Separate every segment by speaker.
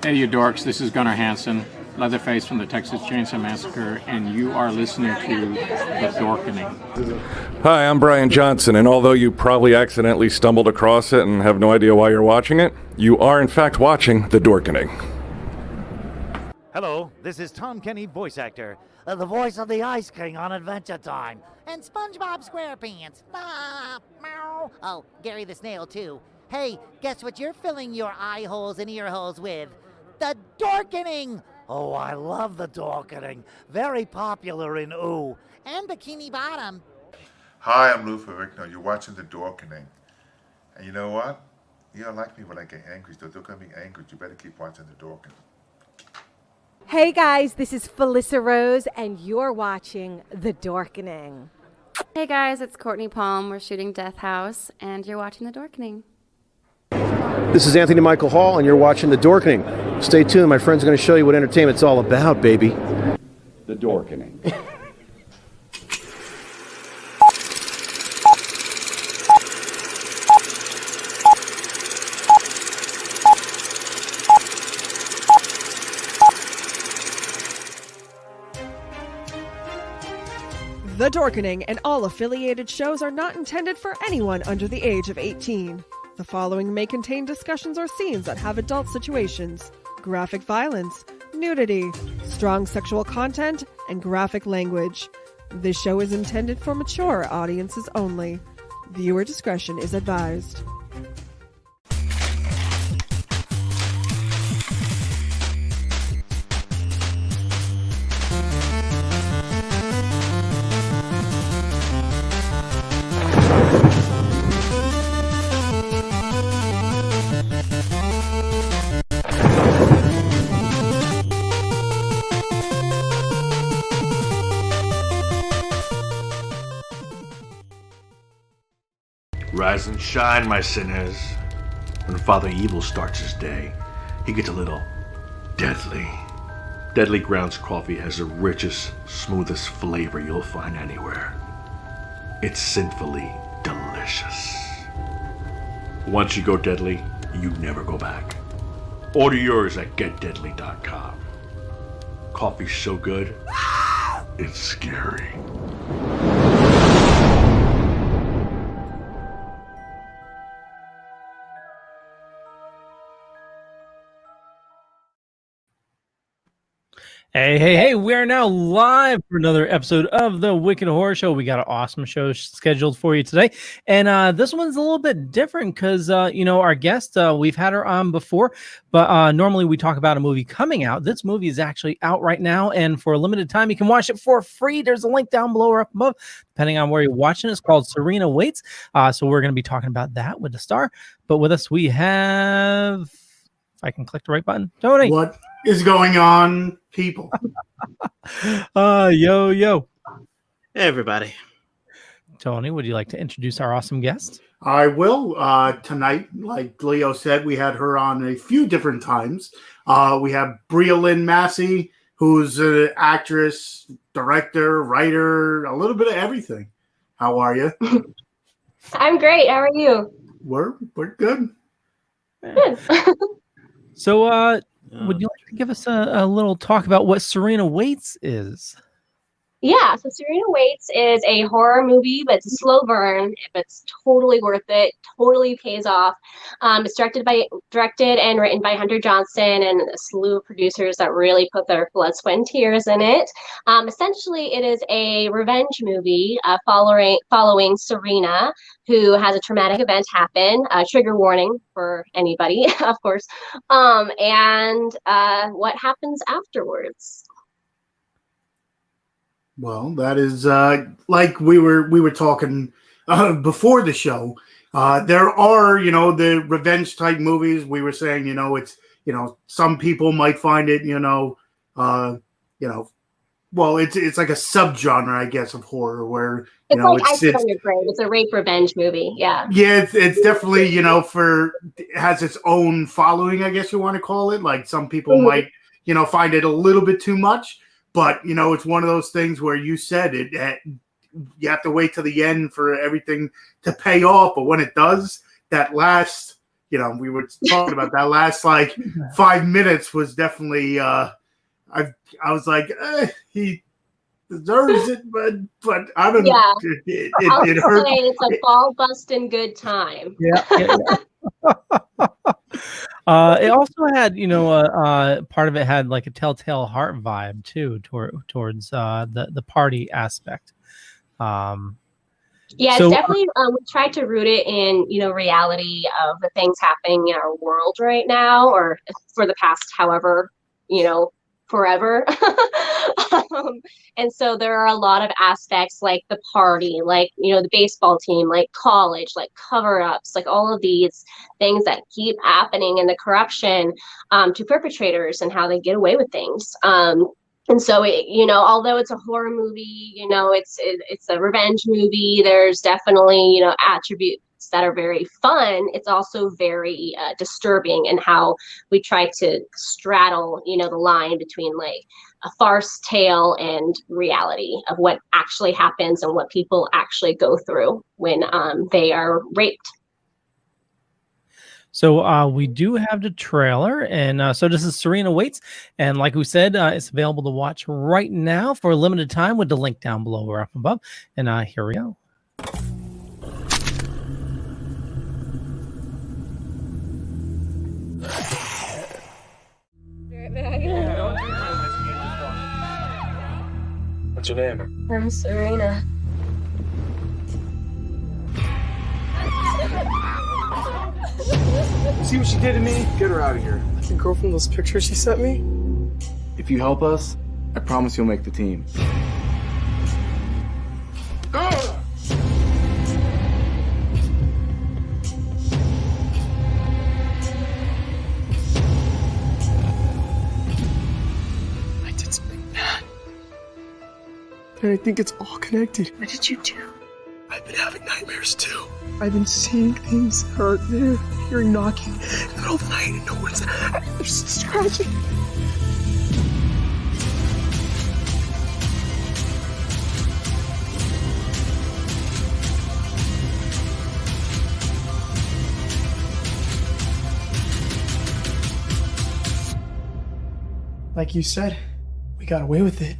Speaker 1: Hey, you dorks, this is Gunnar Hansen, Leatherface from the Texas Chainsaw Massacre, and you are listening to The Dorkening.
Speaker 2: Hi, I'm Brian Johnson, and although you probably accidentally stumbled across it and have no idea why you're watching it, you are in fact watching The Dorkening.
Speaker 3: Hello, this is Tom Kenny, voice actor. The voice of the Ice King on Adventure Time. And SpongeBob SquarePants. Ah, meow. Oh, Gary the Snail, too. Hey, guess what you're filling your eye holes and ear holes with? The Dorkening! Oh, I love The Dorkening. Very popular in Ooh. And Bikini Bottom.
Speaker 4: Hi, I'm Lou Ferrigno. You're watching The Dorkening. And you know what? You don't like me when I get angry, so don't get me angry. You better keep watching The Dorkening.
Speaker 5: Hey guys, this is Felissa Rose, and you're watching The Dorkening.
Speaker 6: Hey guys, it's Courtney Palm. We're shooting Death House, and you're watching The Dorkening.
Speaker 7: This is Anthony Michael Hall, and you're watching The Dorkening. Stay tuned, my friends are going to show you what entertainment's all about, baby.
Speaker 8: The Dorkening.
Speaker 9: The Dorkening and all affiliated shows are not intended for anyone under the age of 18. The following may contain discussions or scenes that have adult situations, graphic violence, nudity, strong sexual content, and graphic language. This show is intended for mature audiences only. Viewer discretion is advised.
Speaker 10: Rise and shine, my sinners. When Father Evil starts his day, he gets a little deadly. Deadly Grounds coffee has the richest, smoothest flavor you'll find anywhere. It's sinfully delicious. Once you go deadly, you never go back. Order yours at getdeadly.com. Coffee's so good, it's scary.
Speaker 11: Hey, we are now live for another episode of the Wicked Horror Show. We got an awesome show scheduled for you today. And this one's a little bit different because, our guest, we've had her on before, but normally we talk about a movie coming out. This movie is actually out right now, and for a limited time, you can watch it for free. There's a link down below or up above, depending on where you're watching. It's called Serena Waits. So we're going to be talking about that with the star. But with us, we have, if I can click the right button, Tony.
Speaker 12: What is going on, people?
Speaker 11: Yo.
Speaker 13: Hey, everybody.
Speaker 11: Tony, would you like to introduce our awesome guest?
Speaker 12: I will. Tonight, like Leo said, we had her on a few different times. We have Brialynn Massie, who's an actress, director, writer, a little bit of everything. How are you?
Speaker 14: I'm great. How are you?
Speaker 12: We're good.
Speaker 14: Good.
Speaker 11: So, would you like to give us a little talk about what Serena Waits is?
Speaker 14: Yeah, so Serena Waits is a horror movie, but it's a slow burn. But it's totally worth it. Totally pays off. It's directed and written by Hunter Johnson and a slew of producers that really put their blood, sweat, and tears in it. Essentially, it is a revenge movie following Serena, who has a traumatic event happen. Trigger warning for anybody, of course. And what happens afterwards.
Speaker 12: Well, that is like we were talking before the show. There are, the revenge type movies. We were saying, it's, some people might find it, well, it's like a subgenre, I guess, of horror where
Speaker 14: it's like I Sit on Your Grave. It's a rape revenge movie. Yeah.
Speaker 12: Yeah, it's definitely it has its own following, I guess you want to call it. Like some people might, find it a little bit too much. But, it's one of those things where you said it, you have to wait till the end for everything to pay off. But when it does, that last, we were talking about that last 5 minutes was definitely, I was like, he deserves it, but I don't know.
Speaker 14: It hurt. It's a ball busting good time.
Speaker 11: Yeah. It also had, part of it had like a Telltale Heart vibe too, towards the party aspect.
Speaker 14: It's definitely we tried to root it in, reality of the things happening in our world right now, or for the past however, forever. And so there are a lot of aspects like the party, like, the baseball team, like college, like cover-ups, like all of these things that keep happening and the corruption to perpetrators and how they get away with things. And so, although it's a horror movie, it's a revenge movie, there's definitely, attributes that are very fun. It's also very disturbing in how we try to straddle, the line between like a farce tale and reality of what actually happens and what people actually go through when they are raped.
Speaker 11: So we do have the trailer, and so this is Serena Waits, and like we said, it's available to watch right now for a limited time with the link down below or up above. And here we go.
Speaker 15: What's your name?
Speaker 14: I'm Serena.
Speaker 15: See what she did to me? Get her out of here. The girl from those pictures she sent me? If you help us, I promise you'll make the team. I did something bad. And I think it's all connected. What did you do? I've been having nightmares too. I've been seeing things that aren't there, hearing knocking in the middle of the night and no one's there. There's scratching. Like you said, we got away with it.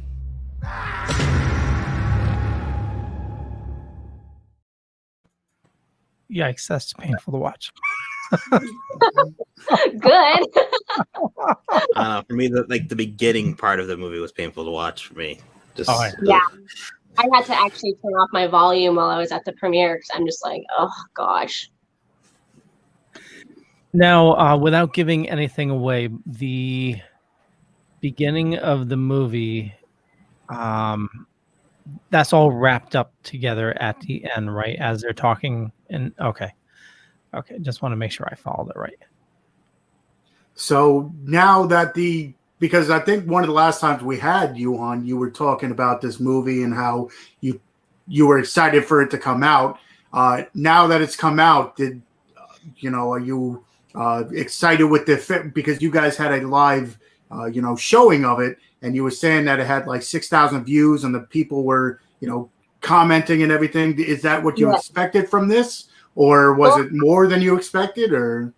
Speaker 11: Yikes, that's painful to watch.
Speaker 14: Good.
Speaker 13: For me, the beginning part of the movie was painful to watch for me. Just
Speaker 14: yeah. I had to actually turn off my volume while I was at the premiere because I'm just like, oh gosh.
Speaker 11: Now, without giving anything away, the beginning of the movie, that's all wrapped up together at the end, right? As they're talking. And okay, just want to make sure I followed it right.
Speaker 12: So now that because I think one of the last times we had you on, you were talking about this movie and how you were excited for it to come out. Now that it's come out, are you excited with the fit? Because you guys had a live, showing of it, and you were saying that it had like 6,000 views, and the people were, commenting and everything. Is that what you expected from this, or was it more than you expected, or?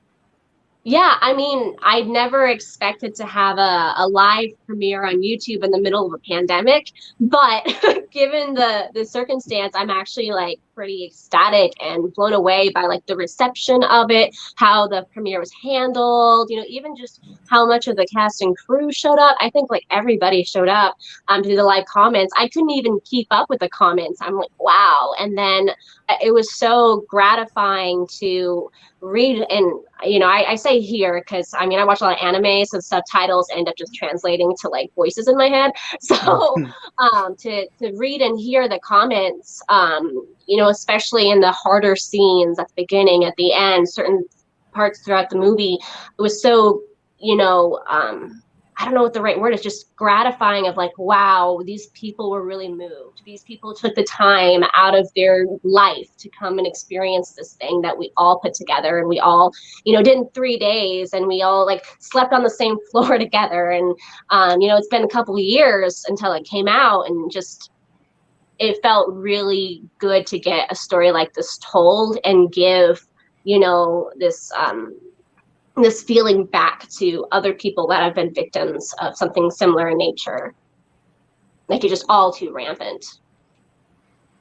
Speaker 14: Yeah, I mean, I'd never expected to have a live premiere on YouTube in the middle of a pandemic, but given the circumstance, I'm actually like pretty ecstatic and blown away by like the reception of it, how the premiere was handled, even just how much of the cast and crew showed up. I think like everybody showed up to do the live comments. I couldn't even keep up with the comments. I'm like, wow. And then it was so gratifying to read, and I say here because I watch a lot of anime, so subtitles end up just translating to like voices in my head. So to read and hear the comments, especially in the harder scenes at the beginning, at the end, certain parts throughout the movie, it was so I don't know what the right word is, just gratifying of like, wow, these people were really moved. These people took the time out of their life to come and experience this thing that we all put together, and we all, did in 3 days, and we all like slept on the same floor together. And, it's been a couple of years until it came out, and just, it felt really good to get a story like this told and give, this feeling back to other people that have been victims of something similar in nature. Like, you're just all too rampant.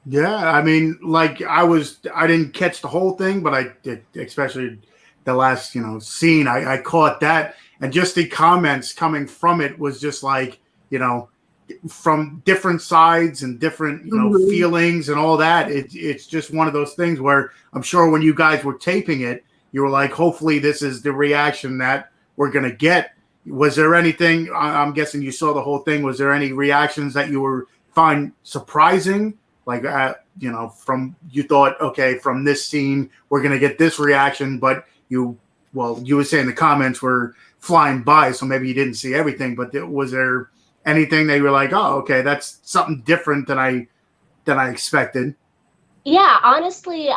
Speaker 12: Yeah, I didn't catch the whole thing, but I did, especially the last, scene. I caught that, and just the comments coming from it was just like, from different sides and different, feelings and all that. It's just one of those things where I'm sure when you guys were taping it, you were like, hopefully this is the reaction that we're going to get. Was there anything, I'm guessing you saw the whole thing, was there any reactions that you find surprising? Like, you thought, okay, from this scene, we're going to get this reaction, but you were saying the comments were flying by, so maybe you didn't see everything, but was there anything that you were like, oh, okay, that's something different than I expected?
Speaker 14: Yeah, honestly,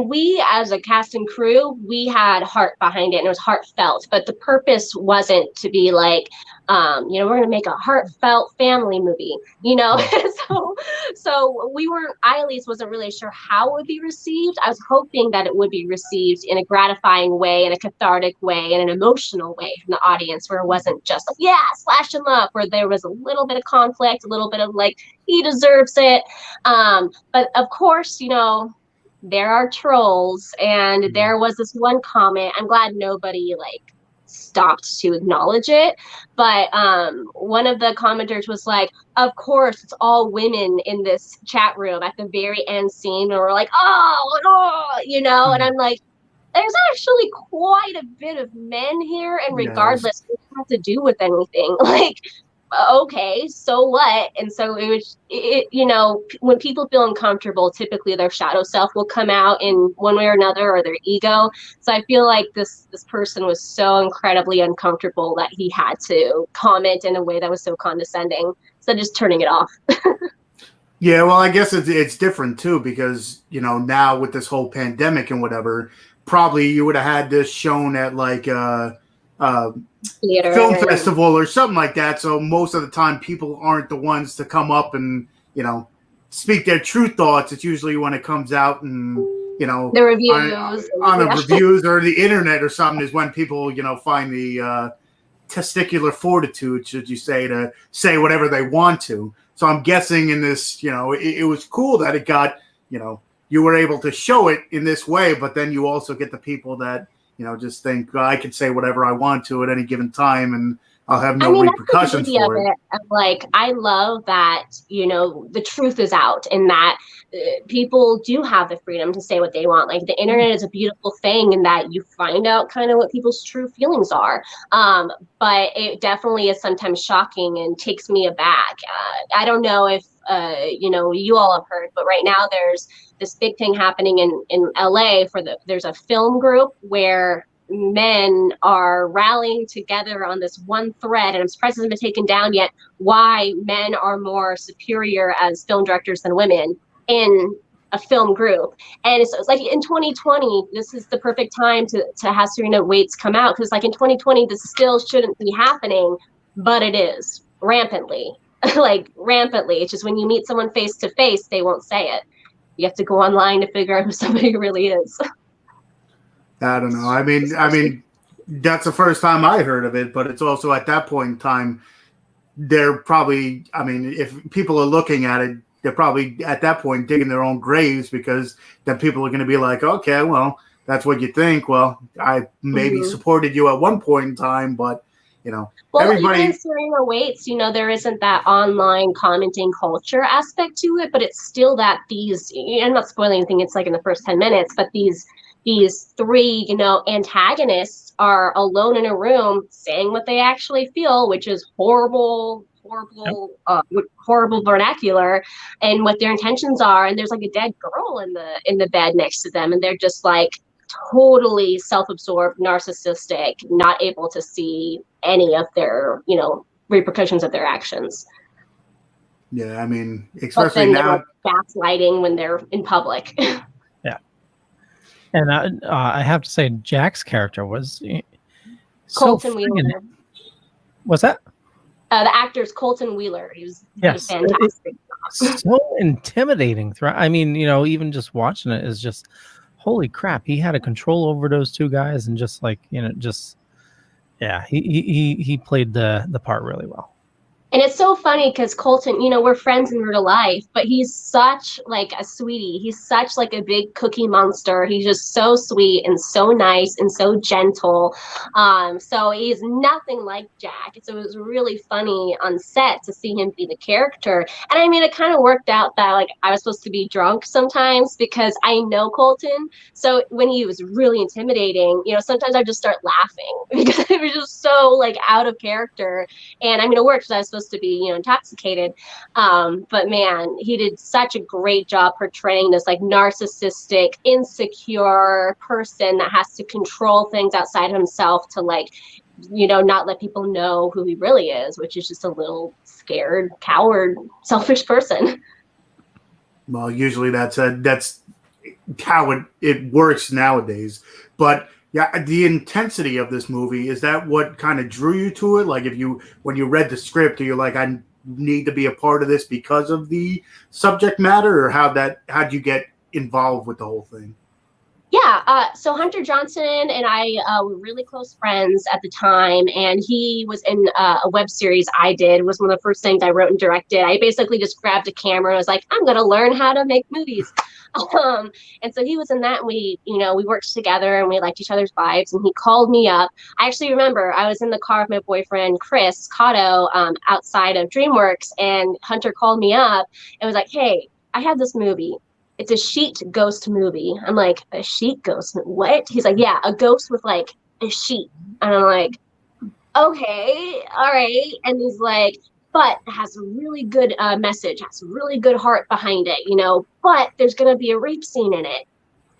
Speaker 14: we as a cast and crew, we had heart behind it, and it was heartfelt, but the purpose wasn't to be like, we're going to make a heartfelt family movie, so I at least wasn't really sure how it would be received. I was hoping that it would be received in a gratifying way, in a cathartic way, in an emotional way from the audience, where it wasn't just like, yeah, slash and love, where there was a little bit of conflict, a little bit of like, he deserves it. But of course, there are trolls, and there was this one comment. I'm glad nobody like stopped to acknowledge it, but one of the commenters was like, of course it's all women in this chat room at the very end scene, and we're like, oh no, and I'm like, there's actually quite a bit of men here, and regardless, it doesn't have to do with anything. Like, okay, so what? And so it was, when people feel uncomfortable, typically their shadow self will come out in one way or another, or their ego. So I feel like this person was so incredibly uncomfortable that he had to comment in a way that was so condescending, instead of just turning it off.
Speaker 12: Yeah, well, I guess it's different too, because now with this whole pandemic and whatever, probably you would have had this shown at like
Speaker 14: theater,
Speaker 12: film festival or something like that. So most of the time, people aren't the ones to come up and speak their true thoughts. It's usually when it comes out and
Speaker 14: the reviews
Speaker 12: on the reviews or the internet or something is when people find the testicular fortitude, should you say, to say whatever they want to. So I'm guessing in this, it was cool that it got you were able to show it in this way, but then you also get the people that, just think I can say whatever I want to at any given time and I'll have no repercussions
Speaker 14: that's the
Speaker 12: for
Speaker 14: beauty
Speaker 12: it.
Speaker 14: of like, I love that, the truth is out and that people do have the freedom to say what they want. Like, the internet is a beautiful thing in that you find out kind of what people's true feelings are. But it definitely is sometimes shocking and takes me aback. I don't know if, you all have heard, but right now there's this big thing happening in LA there's a film group where men are rallying together on this one thread, and I'm surprised it hasn't been taken down yet, why men are more superior as film directors than women in a film group. And so it's like in 2020, this is the perfect time to have Serena Waits come out, because like in 2020, this still shouldn't be happening, but it is rampantly. Like rampantly. It's just when you meet someone face to face, they won't say it. You have to go online to figure out who somebody really is.
Speaker 12: I don't know. I mean, that's the first time I heard of it, but it's also at that point in time, they're probably, if people are looking at it, they're probably at that point digging their own graves, because then people are going to be like, okay, well, that's what you think. Well, I maybe supported you at one point in time, but well, everybody.
Speaker 14: Even Serena Waits, there isn't that online commenting culture aspect to it, but it's still that I'm not spoiling anything, it's like in the first 10 minutes, but these three, antagonists are alone in a room saying what they actually feel, which is horrible vernacular, and what their intentions are. And there's like a dead girl in the bed next to them, and they're just like totally self-absorbed, narcissistic, not able to see any of their, repercussions of their actions.
Speaker 12: Yeah, especially now,
Speaker 14: gaslighting when they're in public.
Speaker 11: Yeah, and I have to say, Jack's character was
Speaker 14: Colton Wheeler.
Speaker 11: What's that?
Speaker 14: The actor's Colton Wheeler. He was fantastic.
Speaker 11: So intimidating. Even just watching it is just, holy crap. He had a control over those two guys, and just like, he played the part really well.
Speaker 14: And it's so funny because Colton, we're friends in real life, but he's such like a sweetie. He's such like a big cookie monster. He's just so sweet and so nice and so gentle. So he's nothing like Jack. So it was really funny on set to see him be the character. And it kind of worked out that like I was supposed to be drunk sometimes because I know Colton. So when he was really intimidating, sometimes I just start laughing because it was just so like out of character. And it worked because I was supposed to be intoxicated, but man, he did such a great job portraying this like narcissistic, insecure person that has to control things outside himself to like not let people know who he really is, which is just a little scared, coward, selfish person.
Speaker 12: Well, usually that's how it works nowadays, but yeah, the intensity of this movie, is that what kind of drew you to it? Like when you read the script, are you like, I need to be a part of this because of the subject matter, or how'd you get involved with the whole thing?
Speaker 14: Yeah, so Hunter Johnson and I were really close friends at the time, and he was in a web series I did. It was one of the first things I wrote and directed. I basically just grabbed a camera and was like, I'm going to learn how to make movies. And so he was in that, and we worked together and we liked each other's vibes, and he called me up. I actually remember I was in the car with my boyfriend, Chris Cotto, outside of DreamWorks, and Hunter called me up and was like, hey, I have this movie. It's a sheet ghost movie. I'm like, a sheet ghost? What? He's like, yeah, a ghost with like a sheet. And I'm like, okay, all right. And he's like, but it has a really good message, has a really good heart behind it, but there's going to be a rape scene in it.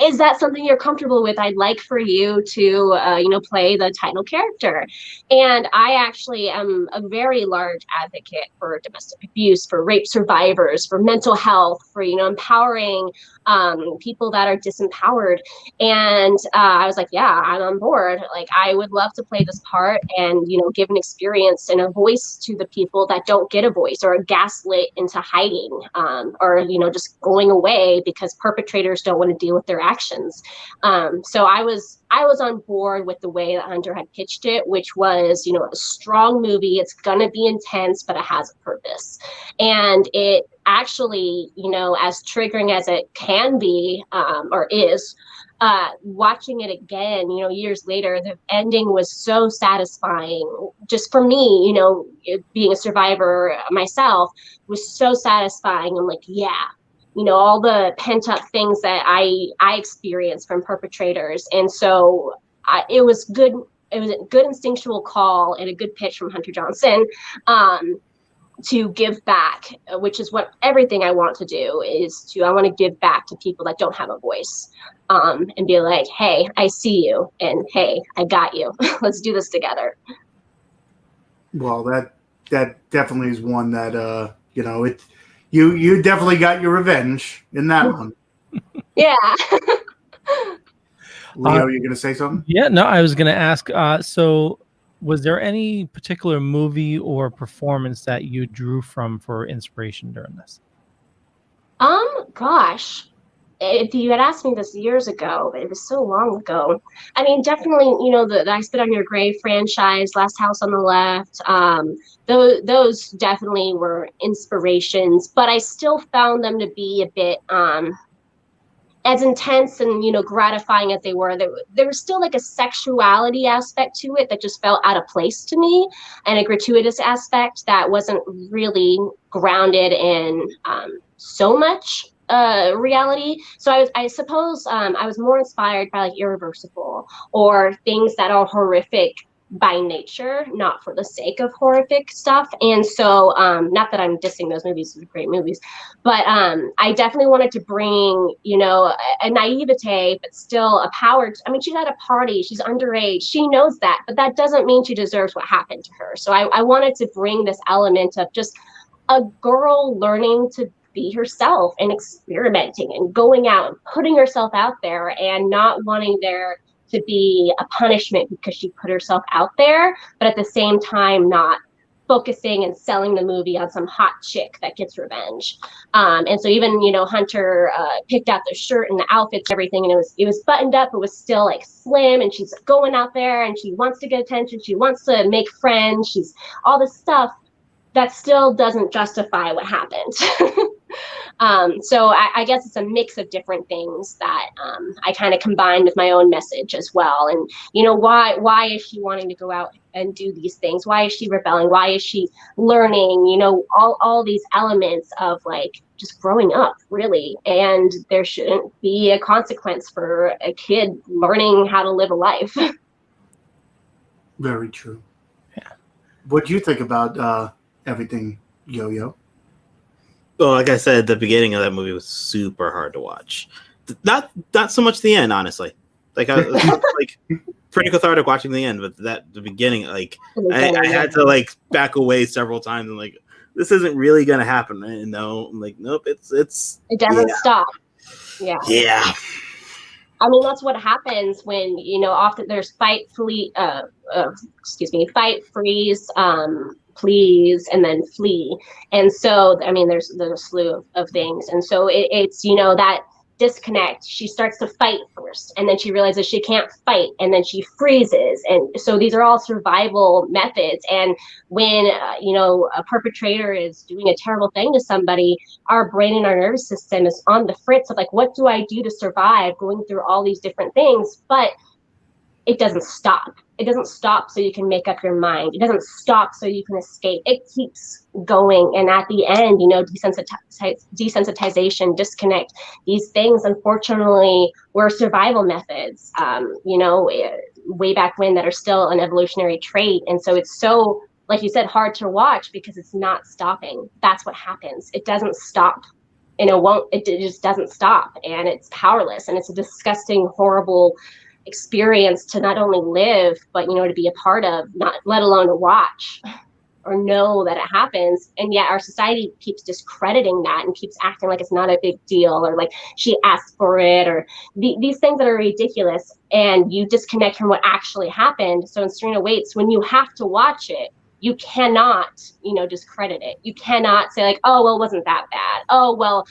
Speaker 14: Is that something you're comfortable with? I'd like for you to, play the title character. And I actually am a very large advocate for domestic abuse, for rape survivors, for mental health, for, empowering people that are disempowered. And I was like, yeah, I'm on board. Like, I would love to play this part and, give an experience and a voice to the people that don't get a voice, or are gaslit into hiding, or, just going away because perpetrators don't want to deal with their interactions. So I was on board with the way that Hunter had pitched it, which was, you know, a strong movie. It's gonna be intense, but it has a purpose. And it actually, you know, as triggering as it can be, or is, watching it again, you know, years later, the ending was so satisfying. Just for me, you know, being a survivor myself, was so satisfying. I'm like, yeah, you know, all the pent up things that I experienced from perpetrators. And so it was good. It was a good instinctual call and a good pitch from Hunter Johnson, to give back, which is what everything I want to do is I want to give back to people that don't have a voice, and be like, hey, I see you, and hey, I got you. Let's do this together.
Speaker 12: Well, that definitely is one that you know, you definitely got your revenge in that one.
Speaker 14: Yeah.
Speaker 12: Leo, you're gonna say something?
Speaker 11: Yeah, no, I was gonna ask. So, was there any particular movie or performance that you drew from for inspiration during this?
Speaker 14: Gosh, if you had asked me this years ago, it was so long ago. I mean, definitely, you know, the I Spit on Your Grave franchise, Last House on the Left, those definitely were inspirations, but I still found them to be a bit, as intense and, you know, gratifying as they were, there was still like a sexuality aspect to it that just felt out of place to me, and a gratuitous aspect that wasn't really grounded in so much reality. So I suppose I was more inspired by like Irreversible or things that are horrific by nature, not for the sake of horrific stuff. And so not that I'm dissing those movies, they're great movies, but I definitely wanted to bring, you know, a naivete, but still a power. I mean, she's at a party, she's underage, she knows that, but that doesn't mean she deserves what happened to her. So I wanted to bring this element of just a girl learning to be herself and experimenting and going out and putting herself out there and not wanting there to be a punishment because she put herself out there, but at the same time not focusing and selling the movie on some hot chick that gets revenge. And so even, you know, Hunter picked out the shirt and the outfits, everything, and it was buttoned up, it was still like slim, and she's going out there and she wants to get attention, she wants to make friends, she's all this stuff that still doesn't justify what happened. So I guess it's a mix of different things that I kind of combined with my own message as well. And, you know, why is she wanting to go out and do these things? Why is she rebelling? Why is she learning? You know, all these elements of like just growing up, really. And there shouldn't be a consequence for a kid learning how to live a life.
Speaker 12: Very true. Yeah. What do you think about everything, Yo-Yo?
Speaker 13: Well, like I said, the beginning of that movie was super hard to watch. Not so much the end, honestly. Like I was like pretty cathartic watching the end, but the beginning, like I had to like back away several times and like, this isn't really gonna happen. And no, I'm like, nope, it
Speaker 14: doesn't stop. Yeah.
Speaker 13: Yeah.
Speaker 14: I mean, that's what happens when, you know, often there's fight, freeze, please, and then flee. And so, I mean, there's a slew of things. And so it's, you know, that disconnect. She starts to fight first, and then she realizes she can't fight, and then she freezes. And so these are all survival methods. And when, you know, a perpetrator is doing a terrible thing to somebody, our brain and our nervous system is on the fritz of like, what do I do to survive, going through all these different things. But it doesn't stop. It doesn't stop so you can make up your mind. It doesn't stop so you can escape. It keeps going. And at the end, you know, desensitization, disconnect, these things, unfortunately, were survival methods, you know, way back when, that are still an evolutionary trait. And so it's so, like you said, hard to watch because it's not stopping. That's what happens. It doesn't stop. And it just doesn't stop. And it's powerless. And it's a disgusting, horrible experience to not only live, but, you know, to be a part of, not let alone to watch or know that it happens. And yet our society keeps discrediting that and keeps acting like it's not a big deal, or like she asked for it, or these things that are ridiculous, and you disconnect from what actually happened. So in Serena Waits, when you have to watch it, you cannot, discredit it. You cannot say like, oh, well, it wasn't that bad. Oh, well,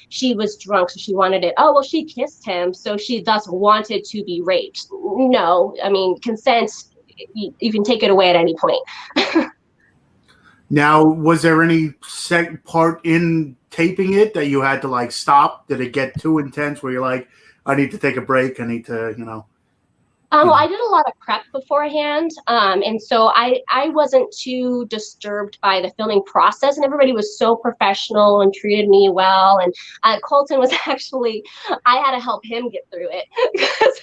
Speaker 14: she was drunk, so she wanted it. Oh, well, she kissed him, so she thus wanted to be raped. No, I mean, consent, you can take it away at any point.
Speaker 12: Now, was there any part in taping it that you had to like stop? Did it get too intense where you're like, I need to take a break, I need to,
Speaker 14: Well, I did a lot of prep beforehand, and so I wasn't too disturbed by the filming process, and everybody was so professional and treated me well. And Colton was actually, I had to help him get through it because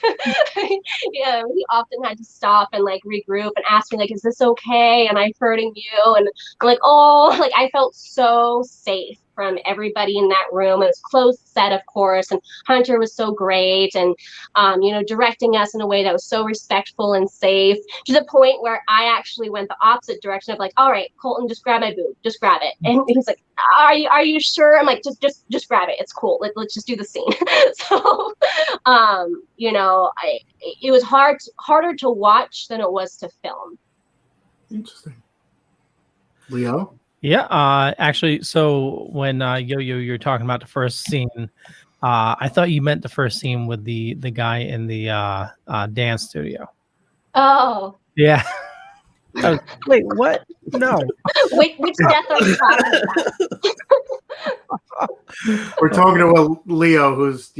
Speaker 14: he often had to stop and like regroup and ask me like, "Is this okay? Am I hurting you?" And I'm like, "Oh," like I felt so safe from everybody in that room. It was a closed set, of course, and Hunter was so great, and directing us in a way that was so respectful and safe, to the point where I actually went the opposite direction of like, all right, Colton, just grab my boob, just grab it. And he's like, are you sure? I'm like, just grab it, it's cool, let's just do the scene. So it was harder to watch than it was to film.
Speaker 12: Interesting. Leo?
Speaker 11: Yeah, actually, so when you're talking about the first scene, I thought you meant the first scene with the guy in the dance studio.
Speaker 14: Oh.
Speaker 11: Yeah. Wait, what? No.
Speaker 14: Which death are you talking about?
Speaker 12: We're talking to a Leo who's,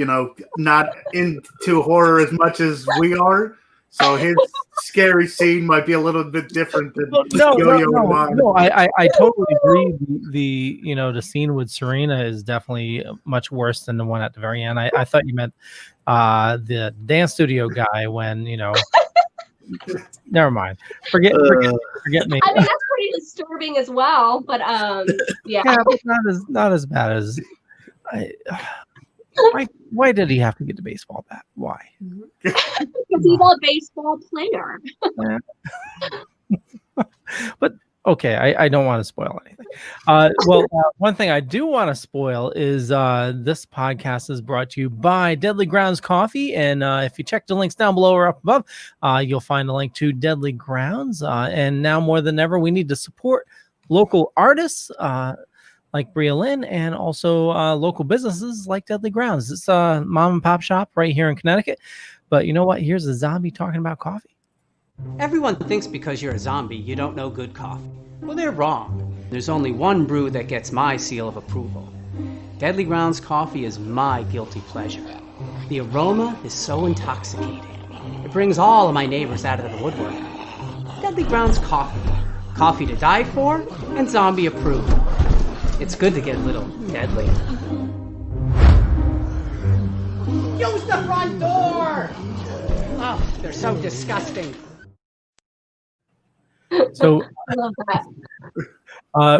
Speaker 12: not into horror as much as we are. So his scary scene might be a little bit different than
Speaker 11: No, I totally agree. The scene with Serena is definitely much worse than the one at the very end. I thought you meant the dance studio guy when never mind. Forget me.
Speaker 14: I mean, that's pretty disturbing as well, but yeah,
Speaker 11: but not as bad as why did he have to get the baseball bat? Why?
Speaker 14: Because he's a baseball player.
Speaker 11: But okay, I don't want to spoil anything. One thing I do want to spoil is this podcast is brought to you by Deadly Grounds Coffee, and if you check the links down below or up above, you'll find a link to Deadly Grounds. And now more than ever, we need to support local artists like Brialynn, and also local businesses like Deadly Grounds. It's a mom and pop shop right here in Connecticut. But you know what? Here's a zombie talking about coffee.
Speaker 16: Everyone thinks because you're a zombie, you don't know good coffee. Well, they're wrong. There's only one brew that gets my seal of approval. Deadly Grounds coffee is my guilty pleasure. The aroma is so intoxicating. It brings all of my neighbors out of the woodwork. Deadly Grounds coffee. Coffee to die for and zombie approved. It's good to get a little deadly. Use the front door! Oh, they're so disgusting.
Speaker 11: So,
Speaker 14: I love that.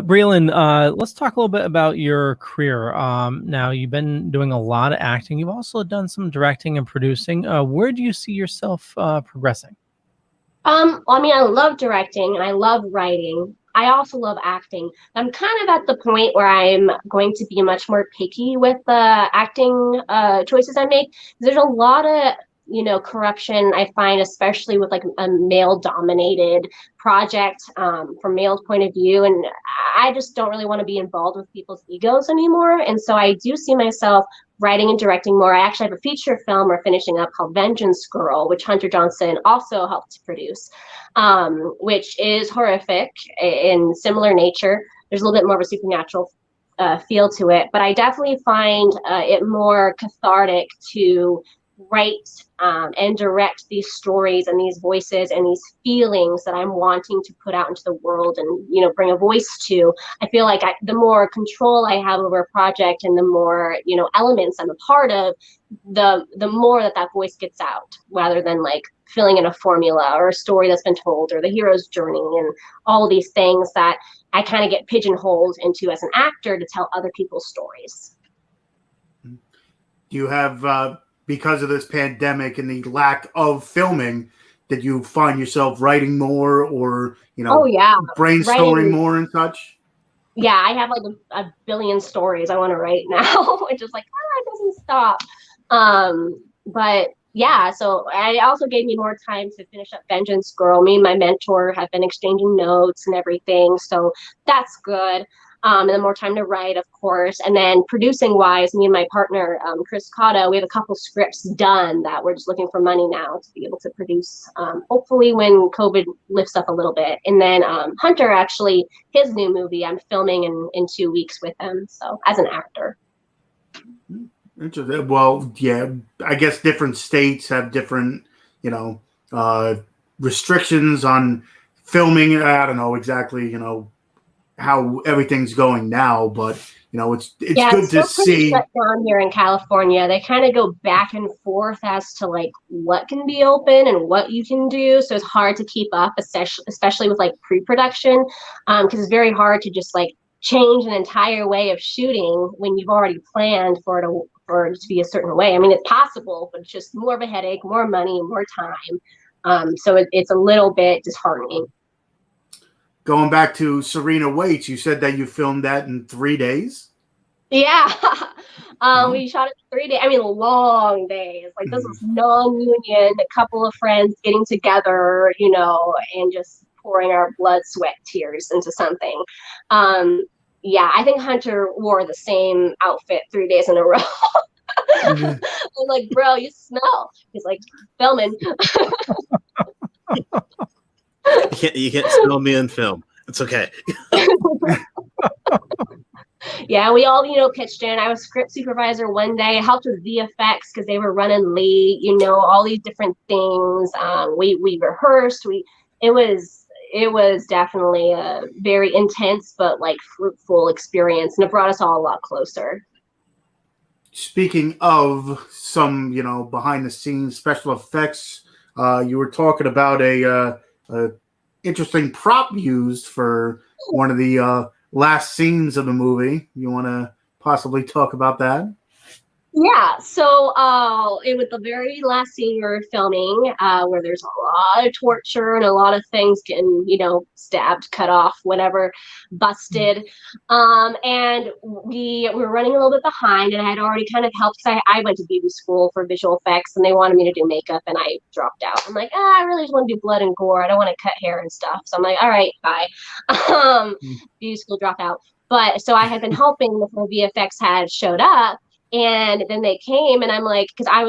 Speaker 11: Brialynn, let's talk a little bit about your career. Now, you've been doing a lot of acting. You've also done some directing and producing. Where do you see yourself progressing?
Speaker 14: I mean, I love directing and I love writing. I also love acting. I'm kind of at the point where I'm going to be much more picky with the acting choices I make. There's a lot of corruption I find, especially with like a male-dominated project from male's point of view, and I just don't really want to be involved with people's egos anymore. And so I do see myself writing and directing more. I actually have a feature film we're finishing up called Vengeance Girl, which Hunter Johnson also helped to produce, which is horrific in similar nature. There's a little bit more of a supernatural feel to it, but I definitely find it more cathartic to write and direct these stories and these voices and these feelings that I'm wanting to put out into the world and bring a voice to. I feel like the more control I have over a project and the more elements I'm a part of, the more that voice gets out, rather than like filling in a formula or a story that's been told or the hero's journey and all these things that I kind of get pigeonholed into as an actor to tell other people's stories.
Speaker 12: Do you have because of this pandemic and the lack of filming, did you find yourself writing more or,
Speaker 14: oh, yeah,
Speaker 12: brainstorming
Speaker 14: writing
Speaker 12: more and such?
Speaker 14: Yeah, I have like a billion stories I want to write now. It's just like, it doesn't stop. But yeah, so it also gave me more time to finish up Vengeance Girl. Me and my mentor have been exchanging notes and everything, so that's good. And then more time to write, of course. And then producing wise, me and my partner, Chris Cotto, we have a couple scripts done that we're just looking for money now to be able to produce, hopefully when COVID lifts up a little bit. And then Hunter, actually, his new movie, I'm filming in 2 weeks with him, so as an actor.
Speaker 12: Interesting. Well, yeah, I guess different states have different, restrictions on filming. I don't know exactly, how everything's going now, but it's good to see.
Speaker 14: Shut down here in California. They kind of go back and forth as to like what can be open and what you can do. So it's hard to keep up, especially with like pre-production, because it's very hard to just like change an entire way of shooting when you've already planned for it to be a certain way. I mean, it's possible, but it's just more of a headache, more money, more time. So it's a little bit disheartening.
Speaker 12: Going back to Serena Waits, you said that you filmed that in 3 days?
Speaker 14: Yeah. We shot it in 3 days. I mean, long days. Like, this was non-union, a couple of friends getting together, and just pouring our blood, sweat, tears into something. Yeah, I think Hunter wore the same outfit 3 days in a row. I'm like, bro, you smell. He's like, filming.
Speaker 13: You can't smell me in film. It's okay.
Speaker 14: Yeah, we all, pitched in. I was script supervisor one day. I helped with VFX because they were running late, all these different things. We rehearsed. It was definitely a very intense but like fruitful experience, and it brought us all a lot closer.
Speaker 12: Speaking of some, behind the scenes special effects, you were talking about a interesting prop used for one of the last scenes of the movie. You want to possibly talk about that?
Speaker 14: Yeah, so it was the very last scene we were filming, where there's a lot of torture and a lot of things getting, stabbed, cut off, whatever, busted. And we were running a little bit behind, and I had already kind of helped because I went to beauty school for visual effects, and they wanted me to do makeup, and I dropped out. I'm like, I really just want to do blood and gore. I don't want to cut hair and stuff. So I'm like, all right, bye. Beauty school dropout. But so I had been helping before VFX had showed up. And then they came, and I'm like, because I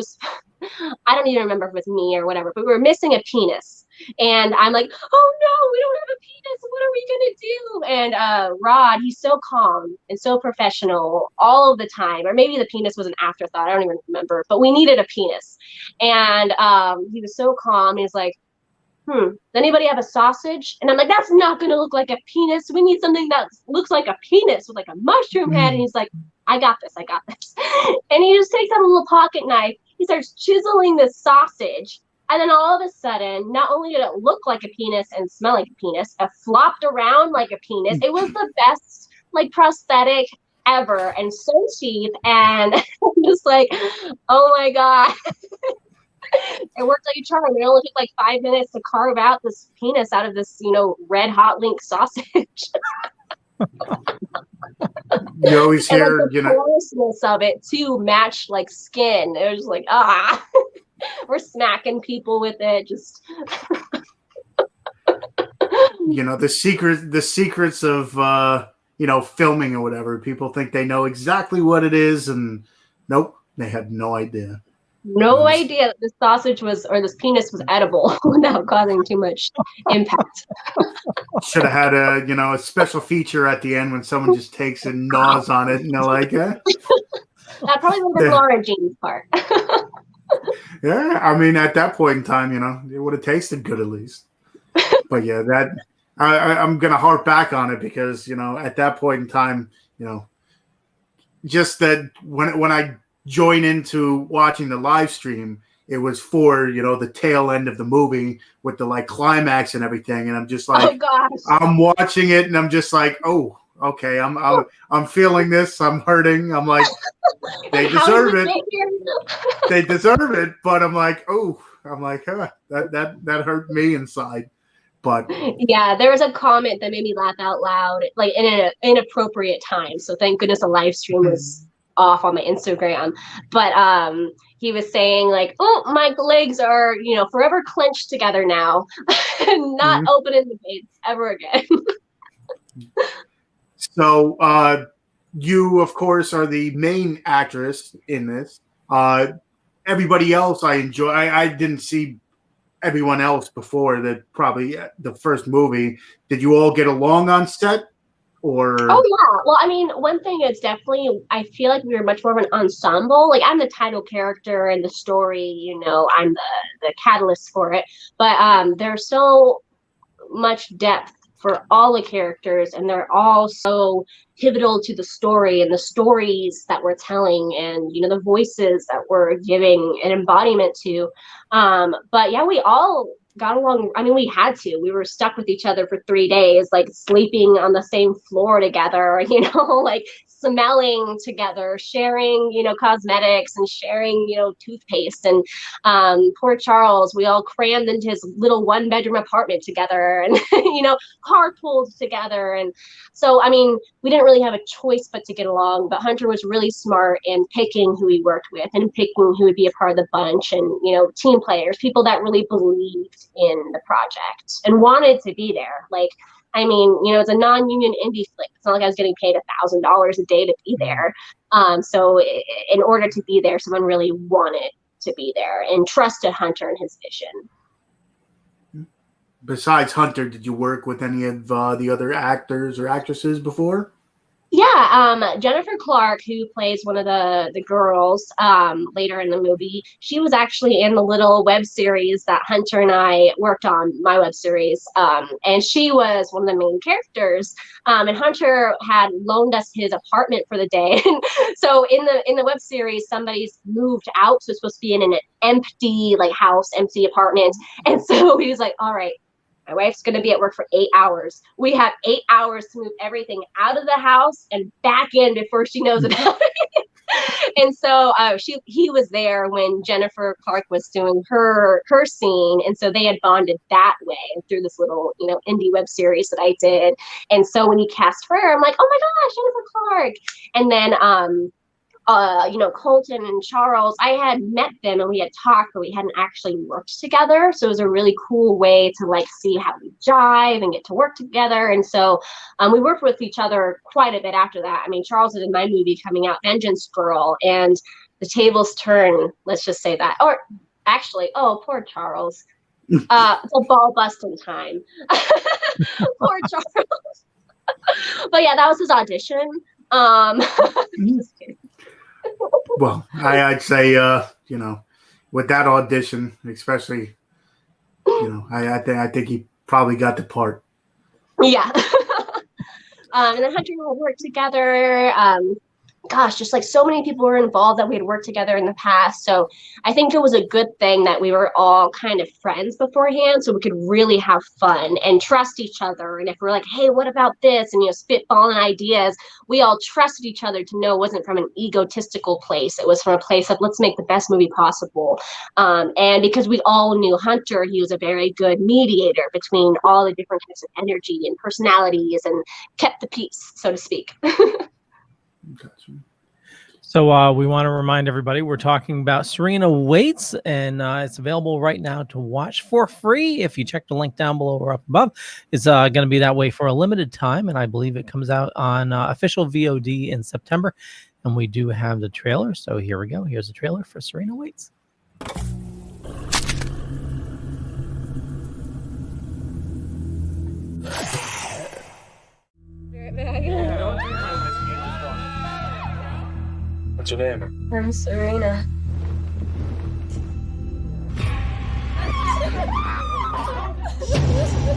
Speaker 14: don't even remember if it was me or whatever, but we were missing a penis. And I'm like, oh no, we don't have a penis. What are we going to do? And Rod, he's so calm and so professional all of the time. Or maybe the penis was an afterthought. I don't even remember. But we needed a penis. And he was so calm. He's like, does anybody have a sausage? And I'm like, that's not going to look like a penis. We need something that looks like a penis with like a mushroom head. And he's like, I got this. And he just takes out a little pocket knife. He starts chiseling this sausage. And then all of a sudden, not only did it look like a penis and smell like a penis, it flopped around like a penis. It was the best like prosthetic ever and so cheap. And I'm just like, oh my God. It worked like a charm. It only took like 5 minutes to carve out this penis out of this, red hot link sausage.
Speaker 12: You always hear,
Speaker 14: and, like, the coarseness of it too matched like skin. It was just like, we're smacking people with it. Just
Speaker 12: the secrets of filming or whatever. People think they know exactly what it is, and nope, they have no idea.
Speaker 14: No idea that this sausage this penis was edible without causing too much impact.
Speaker 12: Should have had a special feature at the end when someone just takes and gnaws on it, and they're like,
Speaker 14: That probably would have been Lara Jean's part.
Speaker 12: Yeah, I mean, at that point in time, it would have tasted good at least. But yeah, I'm gonna harp back on it because at that point in time, just that when I join into watching the live stream, it was for the tail end of the movie with the like climax and everything, and I'm just like,
Speaker 14: oh gosh,
Speaker 12: I'm watching it and I'm just like, oh, okay, I'm feeling this, I'm hurting, I'm like, they deserve it, they deserve it, but I'm like, that hurt me inside. But
Speaker 14: yeah, there was a comment that made me laugh out loud, like in an inappropriate time. So thank goodness a live stream was off on my Instagram, but he was saying like, oh, my legs are, you know, forever clenched together now, and not opening the gates ever again.
Speaker 12: So you, of course, are the main actress in this. Everybody else I enjoy. I didn't see everyone else before probably the first movie. Did you all get along on set? Or
Speaker 14: oh yeah, well, I mean, one thing is definitely, I feel like we were much more of an ensemble. Like, I'm the title character in the story, you know, I'm the catalyst for it, but there's so much depth for all the characters, and they're all so pivotal to the story and the stories that we're telling, and, you know, the voices that we're giving an embodiment to. But yeah, we all got along. I mean, we had to. We were stuck with each other for 3 days, like sleeping on the same floor together, you know, like smelling together, sharing, you know, cosmetics, and sharing, you know, toothpaste. And poor Charles, we all crammed into his little 1-bedroom apartment together, and you know, carpooled together. And so, I mean, we didn't really have a choice but to get along. But Hunter was really smart in picking who he worked with and picking who would be a part of the bunch, and, you know, team players, people that really believed in the project and wanted to be there. Like, I mean, you know, it's a non-union indie flick. It's not like I was getting paid $1,000 a day to be there. So in order to be there, someone really wanted to be there and trusted Hunter and his vision.
Speaker 12: Besides Hunter, did you work with any of the other actors or actresses before?
Speaker 14: Yeah, Jennifer Clark, who plays one of the girls later in the movie, she was actually in the little web series that Hunter and I worked on, my web series, and she was one of the main characters. And Hunter had loaned us his apartment for the day. So in the web series, somebody's moved out, so it's supposed to be in an empty like house, empty apartment, and so he was like, "All right, my wife's going to be at work for 8 hours. We have 8 hours to move everything out of the house and back in before she knows about it." And so he was there when Jennifer Clark was doing her scene. And so they had bonded that way through this little, you know, indie web series that I did. And so when he cast her, I'm like, oh my gosh, Jennifer Clark. And then, you know, Colton and Charles, I had met them and we had talked, but we hadn't actually worked together. So it was a really cool way to like see how we jive and get to work together. And so we worked with each other quite a bit after that. I mean, Charles was in my movie coming out, Vengeance Girl, and the tables turn, let's just say that. Or actually, oh, poor Charles. It's a ball busting time. Poor Charles. But yeah, that was his audition. Just kidding.
Speaker 12: Well, I'd say, you know, with that audition, especially, you know, I think he probably got the part.
Speaker 14: Yeah. And then Hunter and I worked together. Gosh, just like so many people were involved that we had worked together in the past. So I think it was a good thing that we were all kind of friends beforehand, so we could really have fun and trust each other. And if we're like, hey, what about this? And, you know, spitballing ideas, we all trusted each other to know it wasn't from an egotistical place. It was from a place of let's make the best movie possible. And because we all knew Hunter, he was a very good mediator between all the different types of energy and personalities and kept the peace, so to speak.
Speaker 11: So we want to remind everybody we're talking about Serena Waits, and it's available right now to watch for free. If you check the link down below or up above, it's going to be that way for a limited time, and I believe it comes out on official VOD in September. And we do have the trailer, so here we go. Here's the trailer for Serena Waits.
Speaker 15: What's your name?
Speaker 14: I'm Serena.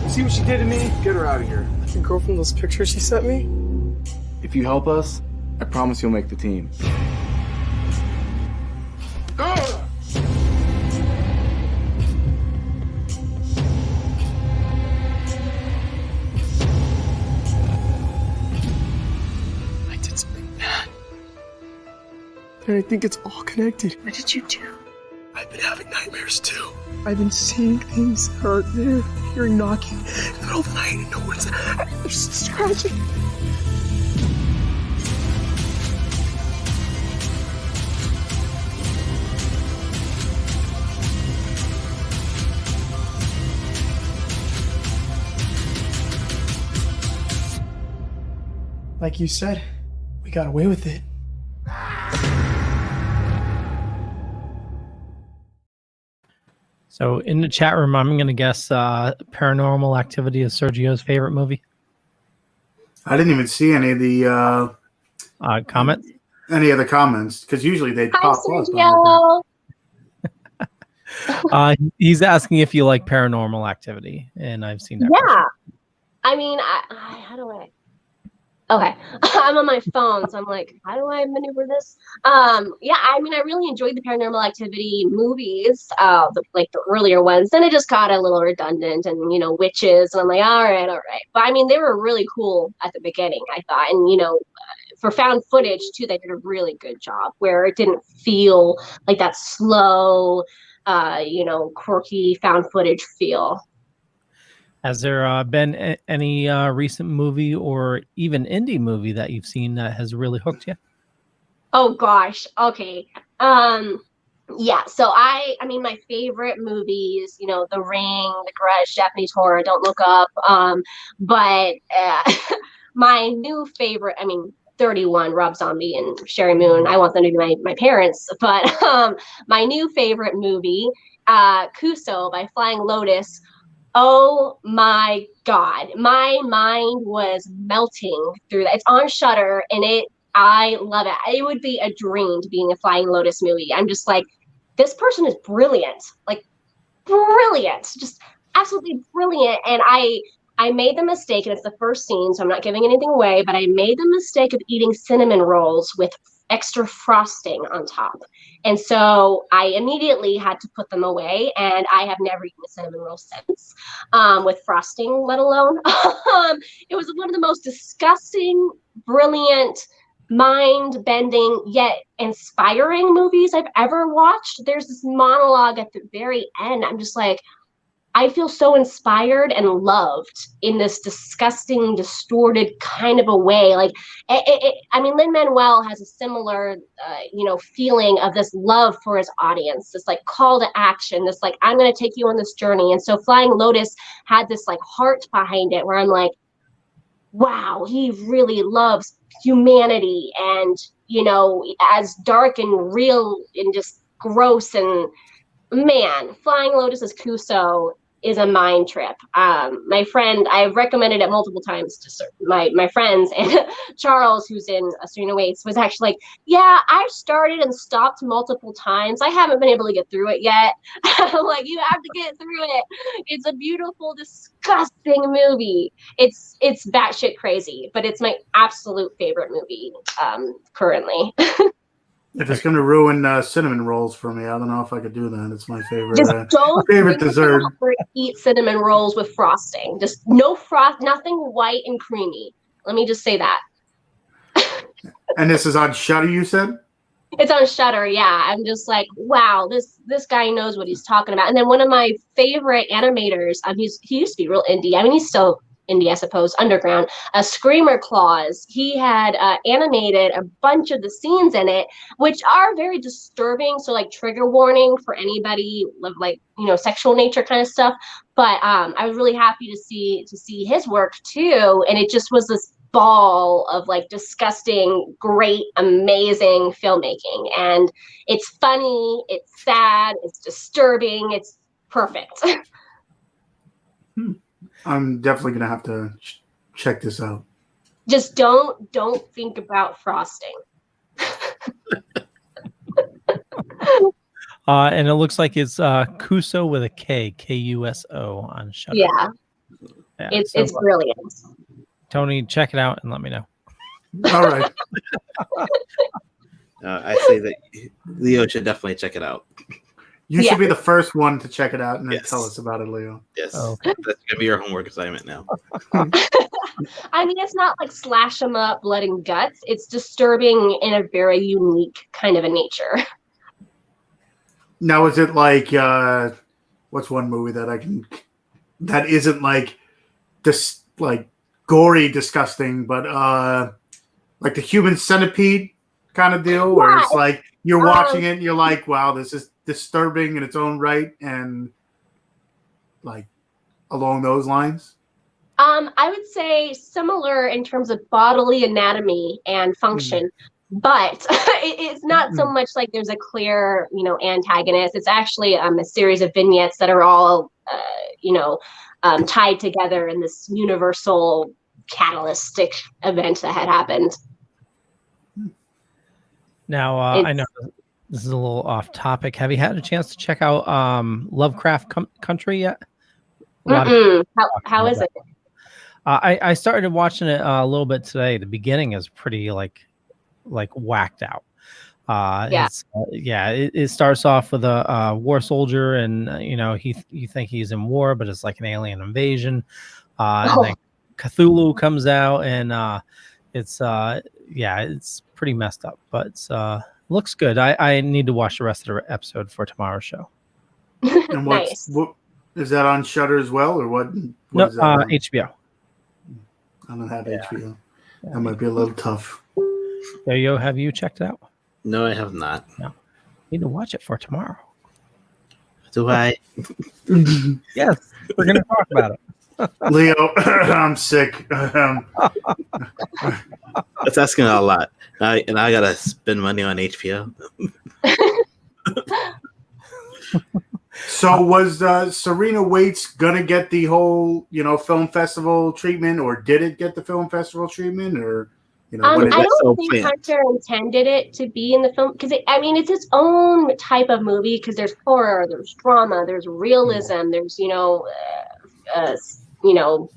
Speaker 15: See what she did to me? Get her out of here. The girl from those pictures she sent me? If you help us, I promise you'll make the team. And I think it's all connected. What did you do? I've been having nightmares too. I've been seeing things that aren't there, hearing knocking in the middle of the night and no one's there's scratching. Like you said, we got away with it.
Speaker 11: So in the chat room, I'm going to guess Paranormal Activity is Sergio's favorite movie.
Speaker 12: I didn't even see any of the
Speaker 11: comments.
Speaker 12: Any of the comments, because usually they
Speaker 14: Hi,
Speaker 12: pop
Speaker 14: Sergio.
Speaker 12: up.
Speaker 11: He's asking if you like Paranormal Activity, and I've seen that.
Speaker 14: Yeah. I mean, how do I? Okay, I'm on my phone, so I'm like, how do I maneuver this? Yeah, I mean, I really enjoyed the Paranormal Activity movies, like the earlier ones. Then it just got a little redundant, and witches, and I'm like, all right. But I mean, they were really cool at the beginning, I thought, and for found footage too, they did a really good job where it didn't feel like that slow, quirky found footage feel.
Speaker 11: Has there been any recent movie or even indie movie that you've seen that has really hooked you?
Speaker 14: Oh gosh. Okay. Yeah. So I mean, my favorite movies, The Ring, The Grudge, Japanese horror. Don't Look Up. But my new favorite. I mean, 31, Rob Zombie and Sherry Moon. I want them to be my parents. But my new favorite movie, Kuso by Flying Lotus. Oh my God. My mind was melting through that. It's on Shudder, and I love it. It would be a dream to be in a Flying Lotus movie. I'm just like, this person is brilliant. Like, brilliant. Just absolutely brilliant. And I made the mistake, and it's the first scene, so I'm not giving anything away, but I made the mistake of eating cinnamon rolls with extra frosting on top. And so I immediately had to put them away, and I have never eaten a cinnamon roll since, with frosting, let alone. It was one of the most disgusting, brilliant, mind-bending, yet inspiring movies I've ever watched. There's this monologue at the very end. I'm just like, I feel so inspired and loved in this disgusting, distorted kind of a way. Like, I mean, Lin-Manuel has a similar, feeling of this love for his audience, this like call to action, this like, I'm going to take you on this journey. And so Flying Lotus had this like heart behind it where I'm like, wow, he really loves humanity and, as dark and real and just gross. And man, Flying Lotus's Kuso is a mind trip. My friend, I've recommended it multiple times to my friends, and Charles, who's in Serena Waits, was actually like, yeah, I've started and stopped multiple times. I haven't been able to get through it yet. Like, you have to get through it. It's a beautiful, disgusting movie. It's batshit crazy, but it's my absolute favorite movie currently.
Speaker 12: If it's going to ruin cinnamon rolls for me, I don't know if I could do that. It's my favorite.
Speaker 14: Just don't
Speaker 12: favorite dessert.
Speaker 14: Eat cinnamon rolls with frosting. Just no frost, nothing white and creamy. Let me just say that.
Speaker 12: And this is on Shudder, you said?
Speaker 14: It's on Shudder, yeah. I'm just like, wow, this guy knows what he's talking about. And then one of my favorite animators, he used to be real indie. I mean, he's still indie, I suppose, underground. Screamer Claus. He had animated a bunch of the scenes in it, which are very disturbing. So, like, trigger warning for anybody of like, sexual nature kind of stuff. But I was really happy to see his work too, and it just was this ball of like disgusting, great, amazing filmmaking. And it's funny, it's sad, it's disturbing, it's perfect.
Speaker 12: I'm definitely gonna have to check this out.
Speaker 14: Just don't think about frosting.
Speaker 11: And it looks like it's Kuso with a K, Kuso on Shudder.
Speaker 14: Yeah, it's brilliant.
Speaker 11: Tony, check it out and let me know.
Speaker 12: All right.
Speaker 13: I say that Leo should definitely check it out.
Speaker 12: You should be the first one to check it out and then tell us about it, Leo.
Speaker 13: Yes, that's gonna be your homework assignment now.
Speaker 14: I mean, it's not like slash 'em up, blood and guts. It's disturbing in a very unique kind of a nature.
Speaker 12: Now, is it like what's one movie that isn't like this like gory, disgusting, but like the Human Centipede kind of deal, where it's like you're watching it and you're like, wow, this is disturbing in its own right, and like along those lines?
Speaker 14: I would say similar in terms of bodily anatomy and function, but it's not so much like there's a clear, antagonist. It's actually a series of vignettes that are all, tied together in this universal catalytic event that had happened.
Speaker 11: Now, I know this is a little off topic. Have you had a chance to check out Lovecraft Country yet?
Speaker 14: How is it?
Speaker 11: I started watching it a little bit today. The beginning is pretty like whacked out. It starts off with a war soldier, and you think he's in war, but it's like an alien invasion. And then Cthulhu comes out, and it's pretty messed up, but it's looks good. I need to watch the rest of the episode for tomorrow's show.
Speaker 12: And what is that on Shudder as well, or what?
Speaker 11: No,
Speaker 12: is that on?
Speaker 11: HBO.
Speaker 12: I don't have HBO. That might be a little tough.
Speaker 11: Yo, have you checked it out?
Speaker 13: No, I have not.
Speaker 11: No. Need to watch it for tomorrow.
Speaker 13: Do I?
Speaker 11: Yes, we're gonna talk about it.
Speaker 12: Leo, I'm sick.
Speaker 13: That's asking a lot. I gotta spend money on HBO.
Speaker 12: So was Serena Waits gonna get the whole, film festival treatment, or did it get the film festival treatment, or
Speaker 14: I don't think Hunter intended it to be in the film because it's its own type of movie because there's horror, there's drama, there's realism, there's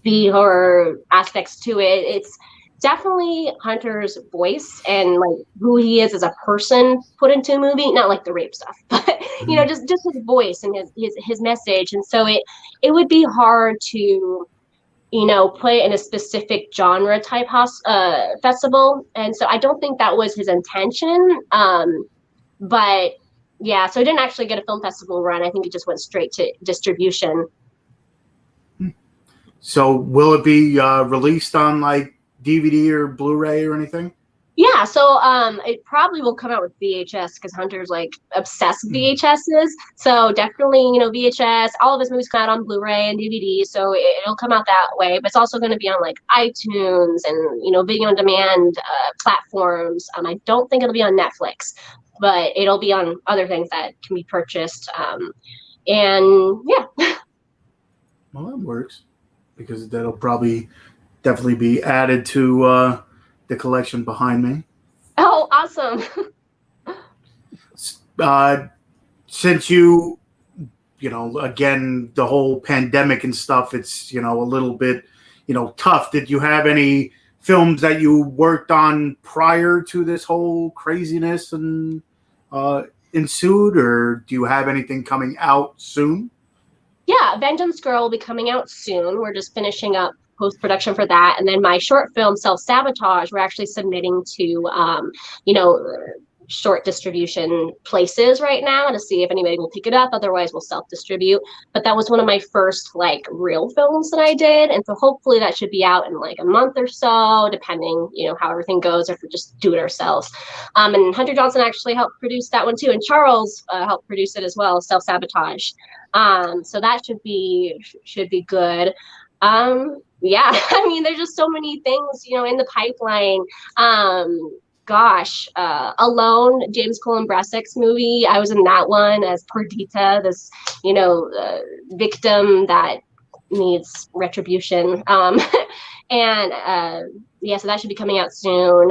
Speaker 14: B horror aspects to it. It's definitely Hunter's voice and like who he is as a person put into a movie, not like the rape stuff, but just his voice and his message. And so it would be hard to put it in a specific genre type festival. And so I don't think that was his intention. But yeah, so it didn't actually get a film festival run. I think it just went straight to distribution.
Speaker 12: So will it be released on like DVD or Blu-ray or anything?
Speaker 14: Yeah, so it probably will come out with VHS because Hunter's like obsessed with VHSs. So definitely, VHS. All of his movies come out on Blu-ray and DVD, so it'll come out that way. But it's also going to be on like iTunes and video on demand platforms. I don't think it'll be on Netflix, but it'll be on other things that can be purchased. And yeah.
Speaker 12: Well, that works because that'll probably definitely be added to the collection behind me.
Speaker 14: Oh, awesome.
Speaker 12: Since again, the whole pandemic and stuff, it's, a little bit, tough. Did you have any films that you worked on prior to this whole craziness and ensued, or do you have anything coming out soon?
Speaker 14: Yeah, Vengeance Girl will be coming out soon. We're just finishing up post-production for that. And then my short film, Self-Sabotage, we're actually submitting to, short distribution places right now to see if anybody will pick it up. Otherwise, we'll self-distribute. But that was one of my first, real films that I did. And so hopefully that should be out in, a month or so, depending, how everything goes, or if we just do it ourselves. And Hunter Johnson actually helped produce that one, too. And Charles helped produce it as well, Self-Sabotage. So that should be good. Yeah, there's just so many things, in the pipeline. Alone, James Colin Brassek's movie. I was in that one as Perdita, this, victim that needs retribution. So that should be coming out soon.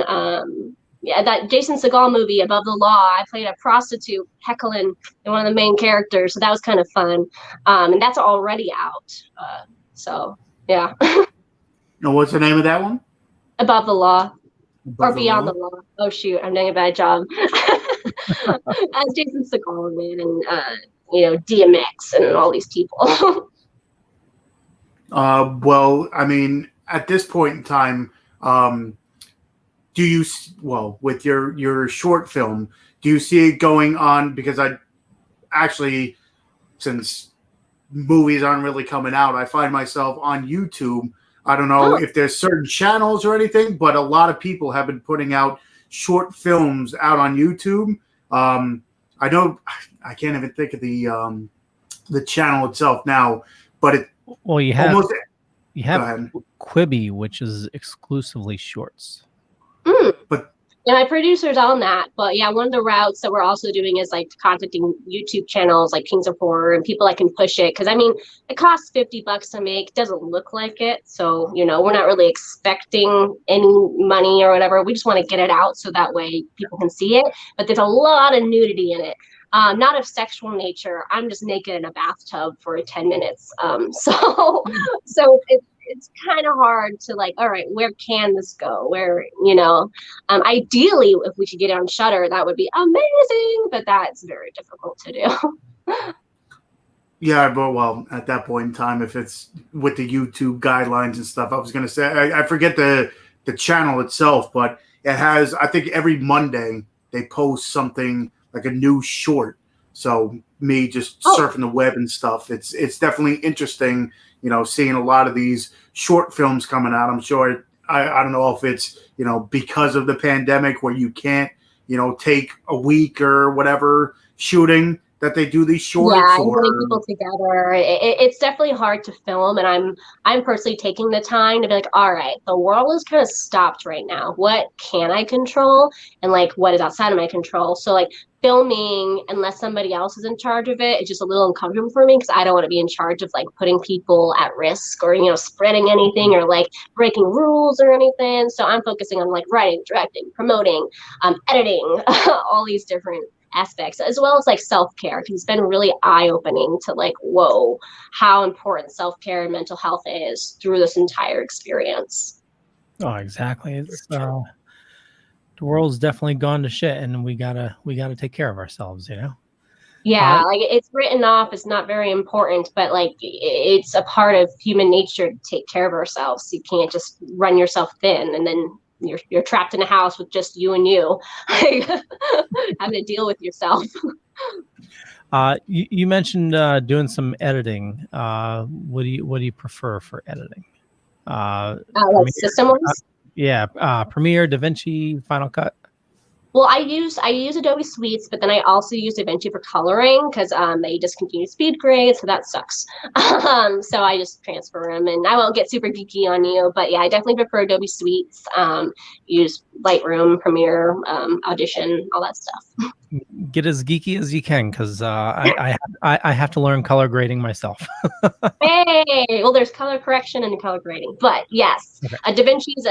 Speaker 14: That Jason Segel movie, Above the Law, I played a prostitute heckling in one of the main characters, so that was kind of fun. And that's already out. Yeah.
Speaker 12: And what's the name of that one?
Speaker 14: Above the Law. Or Beyond the Law. Oh shoot, I'm doing a bad job. As Jason Segel and DMX and all these people.
Speaker 12: Well, at this point in time, do you with your short film, do you see it going on? Because I actually, since movies aren't really coming out, I find myself on YouTube. I don't know if there's certain channels or anything, but a lot of people have been putting out short films out on YouTube. I know I can't even think of the channel itself now, but it
Speaker 11: you You have Quibi, which is exclusively shorts.
Speaker 12: But
Speaker 14: yeah, my producer's on that. But yeah, one of the routes that we're also doing is like contacting YouTube channels like Kings of Horror and people that can push it. Because I mean, it costs $50 to make. Doesn't look like it. So, you know, we're not really expecting any money or whatever. We just want to get it out so that way people can see it. But there's a lot of nudity in it. Not of sexual nature. I'm just naked in a bathtub for 10 minutes. So it's kind of hard to like, all right, where can this go? Where, you know, ideally, if we could get it on Shudder, that would be amazing, but that's very difficult to do.
Speaker 12: yeah, but well, at that point in time, if it's with the YouTube guidelines and stuff, I was going to say, I forget the channel itself, but it has, I think every Monday they post something like a new short. So me just surfing the web and stuff, it's definitely interesting, you know, seeing a lot of these short films coming out. I'm sure, I don't know if it's, you know, because of the pandemic where you can't, you know, take a week or whatever shooting that they do these shorts.
Speaker 14: Yeah, and putting people together. It's definitely hard to film, and I'm personally taking the time to be like, all right, the world is kind of stopped right now. What can I control, and like what is outside of my control? So like filming, unless somebody else is in charge of it, it's just a little uncomfortable for me because I don't want to be in charge of like putting people at risk or, you know, spreading anything or like breaking rules or anything. So I'm focusing on like writing, directing, promoting, editing, all these different aspects, as well as like self-care, because it's been really eye-opening to like, whoa, how important self-care and mental health is through this entire experience.
Speaker 11: Oh, exactly. It's the world's definitely gone to shit, and we gotta take care of ourselves, you know.
Speaker 14: Yeah, like it's written off as not very important, but like it's a part of human nature to take care of ourselves. You can't just run yourself thin and then you're trapped in a house with just you and you, having to deal with yourself.
Speaker 11: You mentioned doing some editing. What do you prefer for editing?
Speaker 14: Like system-wise?
Speaker 11: Yeah, Premiere, DaVinci, Final Cut.
Speaker 14: Well, I use Adobe Suites, but then I also use DaVinci for coloring because they discontinued speed grade, so that sucks. So I just transfer them, and I won't get super geeky on you, but yeah, I definitely prefer Adobe Suites. Use Lightroom, Premiere, Audition, all that stuff.
Speaker 11: Get as geeky as you can, because I have to learn color grading myself.
Speaker 14: Hey, well, there's color correction and color grading, but yes, okay. DaVinci is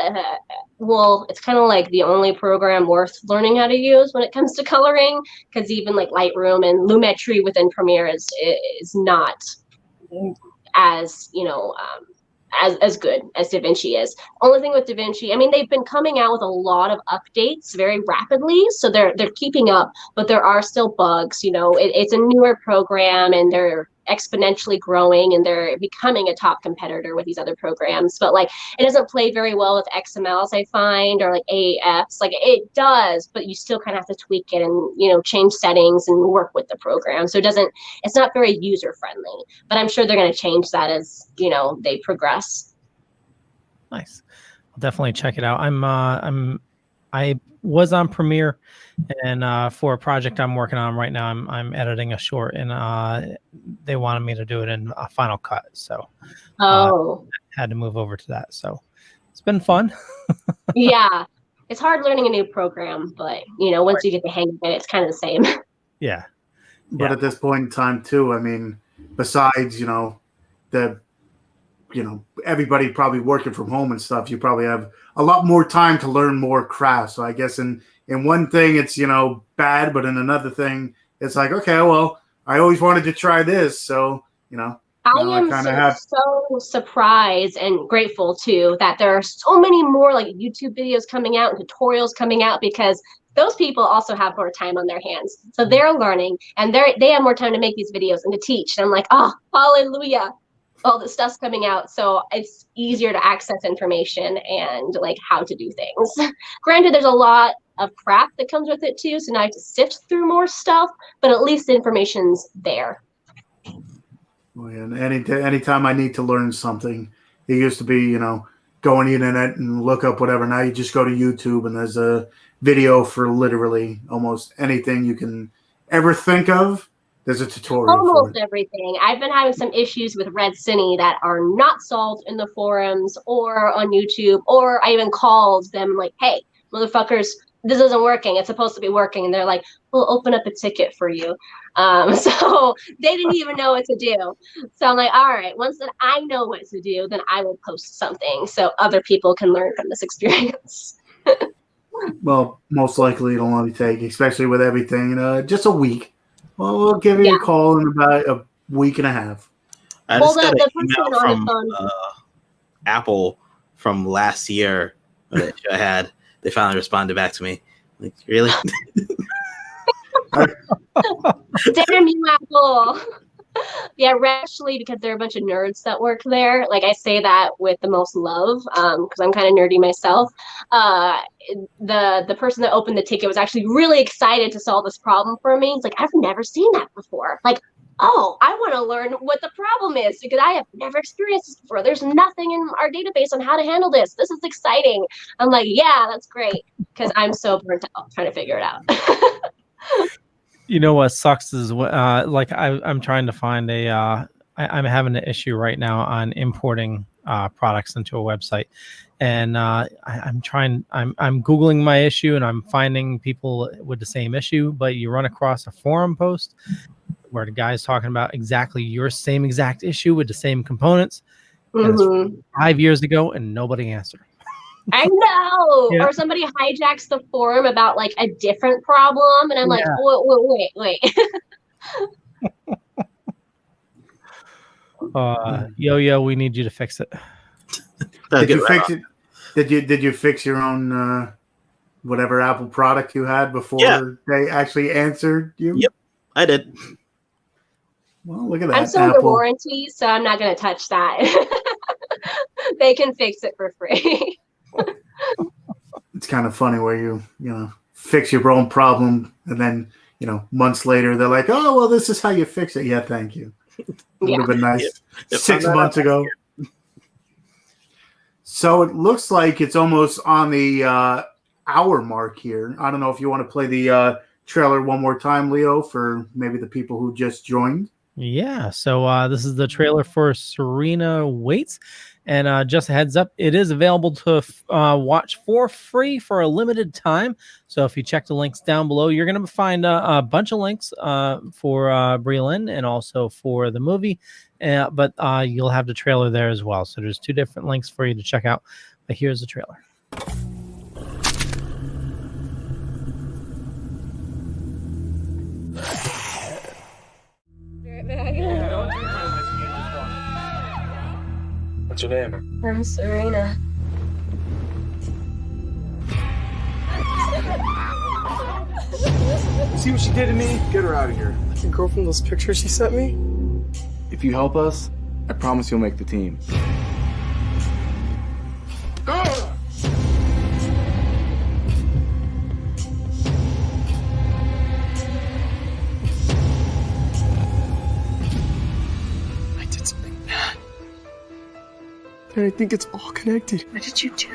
Speaker 14: well, it's kind of like the only program worth learning how to use when it comes to coloring, because even like Lightroom and Lumetri within Premiere is not as, you know, as good as DaVinci is. Only thing with DaVinci, I mean, they've been coming out with a lot of updates very rapidly, so they're keeping up, but there are still bugs. You know, it's a newer program, and they're exponentially growing, and they're becoming a top competitor with these other programs. But like, it doesn't play very well with XMLs, I find, or like AAFs. Like it does, but you still kind of have to tweak it and, you know, change settings and work with the program. So it's not very user friendly, but I'm sure they're going to change that as, you know, they progress.
Speaker 11: Nice. I'll definitely check it out. I was on Premiere, and for a project I'm working on right now, I'm editing a short, and they wanted me to do it in a Final Cut, so had to move over to that. So it's been fun.
Speaker 14: Yeah, it's hard learning a new program, but you know, once you get the hang of it, it's kind of the same.
Speaker 11: Yeah.
Speaker 12: But at this point in time, too, I mean, besides, you know, everybody probably working from home and stuff, you probably have a lot more time to learn more crafts. So I guess in one thing it's, you know, bad, but in another thing it's like, okay, well, I always wanted to try this, so, you know,
Speaker 14: I am so surprised and grateful too that there are so many more like YouTube videos coming out and tutorials coming out, because those people also have more time on their hands. So they're learning, and they have more time to make these videos and to teach. And I'm like, oh, hallelujah. All the stuff's coming out, so it's easier to access information and like how to do things. Granted, there's a lot of crap that comes with it too, so now I have to sift through more stuff, but at least the information's there.
Speaker 12: Well, and anytime I need to learn something, it used to be, you know, go on the internet and look up whatever. Now you just go to YouTube, and there's a video for literally almost anything you can ever think of. There's a tutorial for
Speaker 14: Almost
Speaker 12: it.
Speaker 14: everything. I've been having some issues with Red Cine that are not solved in the forums or on YouTube, or I even called them like, hey, motherfuckers, this isn't working. It's supposed to be working. And they're like, we'll open up a ticket for you. So they didn't even know what to do. So I'm like, all right, once that I know what to do, then I will post something so other people can learn from this experience.
Speaker 12: Well, most likely it'll only take, especially with everything, just a week. Well, we'll give you a call in about a week and a half.
Speaker 13: I just got an email from Apple from last year that I had. They finally responded back to me. Like, really?
Speaker 14: Damn you, Apple. Yeah, actually, because there are a bunch of nerds that work there. Like, I say that with the most love, because I'm kind of nerdy myself. The person that opened the ticket was actually really excited to solve this problem for me. He's like, I've never seen that before. Like, oh, I want to learn what the problem is because I have never experienced this before. There's nothing in our database on how to handle this. This is exciting. I'm like, yeah, that's great, because I'm so burnt out trying to figure it out.
Speaker 11: You know what sucks is like I'm trying to find I'm having an issue right now on importing products into a website, and I'm Googling my issue and I'm finding people with the same issue, but you run across a forum post where the guy's talking about exactly your same exact issue with the same components. And it's 5 years ago and nobody answered.
Speaker 14: I know.
Speaker 11: Yeah.
Speaker 14: Or somebody hijacks the forum about like a different problem, and I'm like, wait.
Speaker 11: Yo, we need you to fix it.
Speaker 12: Did you fix it? Did you fix your own whatever Apple product you had before they actually answered you?
Speaker 13: Yep, I did.
Speaker 12: Well, look at that.
Speaker 14: I'm still under warranty, so I'm not going to touch that. They can fix it for free.
Speaker 12: It's kind of funny where you fix your own problem, and then months later they're like, oh well, this is how you fix it. Yeah, thank you. Would have been nice 6 months ago. So it looks like it's almost on the hour mark here. I don't know if you want to play the trailer one more time, Leo, for maybe the people who just joined.
Speaker 11: Yeah, so this is the trailer for Serena Waits. And just a heads up, it is available to watch for free for a limited time. So if you check the links down below, you're going to find a bunch of links for Brialynn and also for the movie. But you'll have the trailer there as well. So there's 2 different links for you to check out. But here's the trailer.
Speaker 15: What's your name?
Speaker 17: I'm Serena.
Speaker 15: See what she did to me? Get her out of here. Like the girl from those pictures she sent me? If you help us, I promise you'll make the team.
Speaker 17: I did something bad.
Speaker 15: And I think it's all connected.
Speaker 17: What did you do?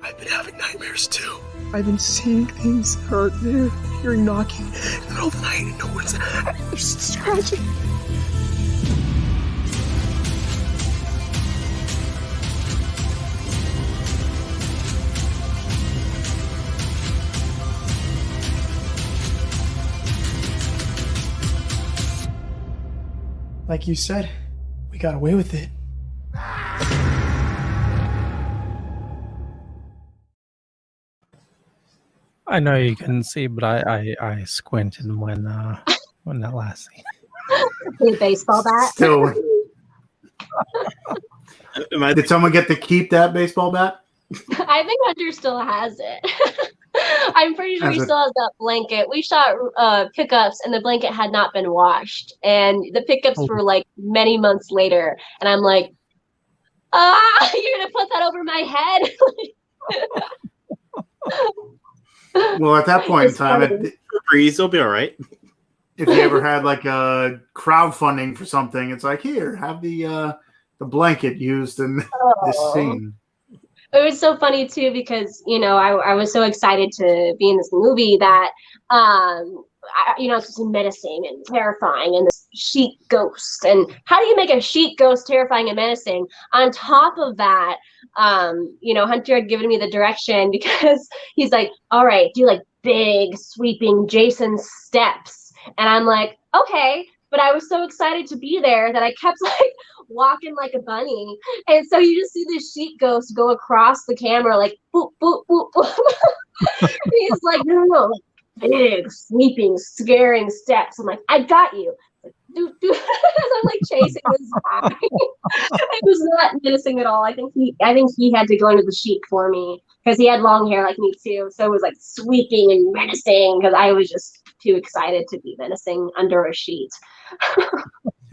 Speaker 15: I've been having nightmares too. I've been seeing things out there, hearing knocking in the middle of the night, and no one's just scratching. Like you said, we got away with it.
Speaker 11: I know you couldn't see, but I squinted when that last scene.
Speaker 14: With baseball bat.
Speaker 12: Still, did someone get to keep that baseball bat?
Speaker 14: I think Hunter still has it. I'm pretty sure he
Speaker 12: Has it?
Speaker 14: still has that blanket. We shot pickups, and the blanket had not been washed, and the pickups were like many months later. And I'm like, you're gonna put that over my head?
Speaker 12: Well, at that point in time,
Speaker 13: breeze, it'll be all right.
Speaker 12: if you ever had like a crowdfunding for something, it's like, here, have the blanket used in this scene.
Speaker 14: It was so funny too because I was so excited to be in this movie that it's just menacing and terrifying, and this sheet ghost. And how do you make a sheet ghost terrifying and menacing? On top of that, Hunter had given me the direction because he's like, all right, do like big sweeping Jason steps. And I'm like, okay. But I was so excited to be there that I kept like walking like a bunny. And so you just see this sheet ghost go across the camera like boop, boop, boop, boop. He's like, no, big, sweeping, scaring steps. I'm like, I got you. Like, do. I'm like chasing this guy. It was not menacing at all. I think he had to go into the sheet for me because he had long hair like me too. So it was like sweeping and menacing because I was just too excited to be menacing under a sheet.
Speaker 12: I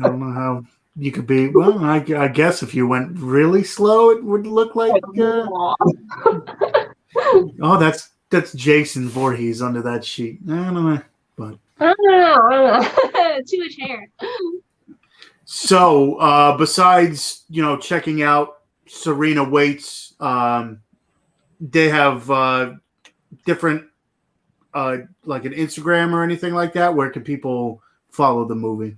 Speaker 12: don't know how you could be. Well, I guess if you went really slow, it would look like. Oh, that's Jason Voorhees under that sheet. I don't know, but
Speaker 14: I don't know. Too much hair.
Speaker 12: So, besides checking out Serena Waits, they have different like an Instagram or anything like that. Where can people follow the movie?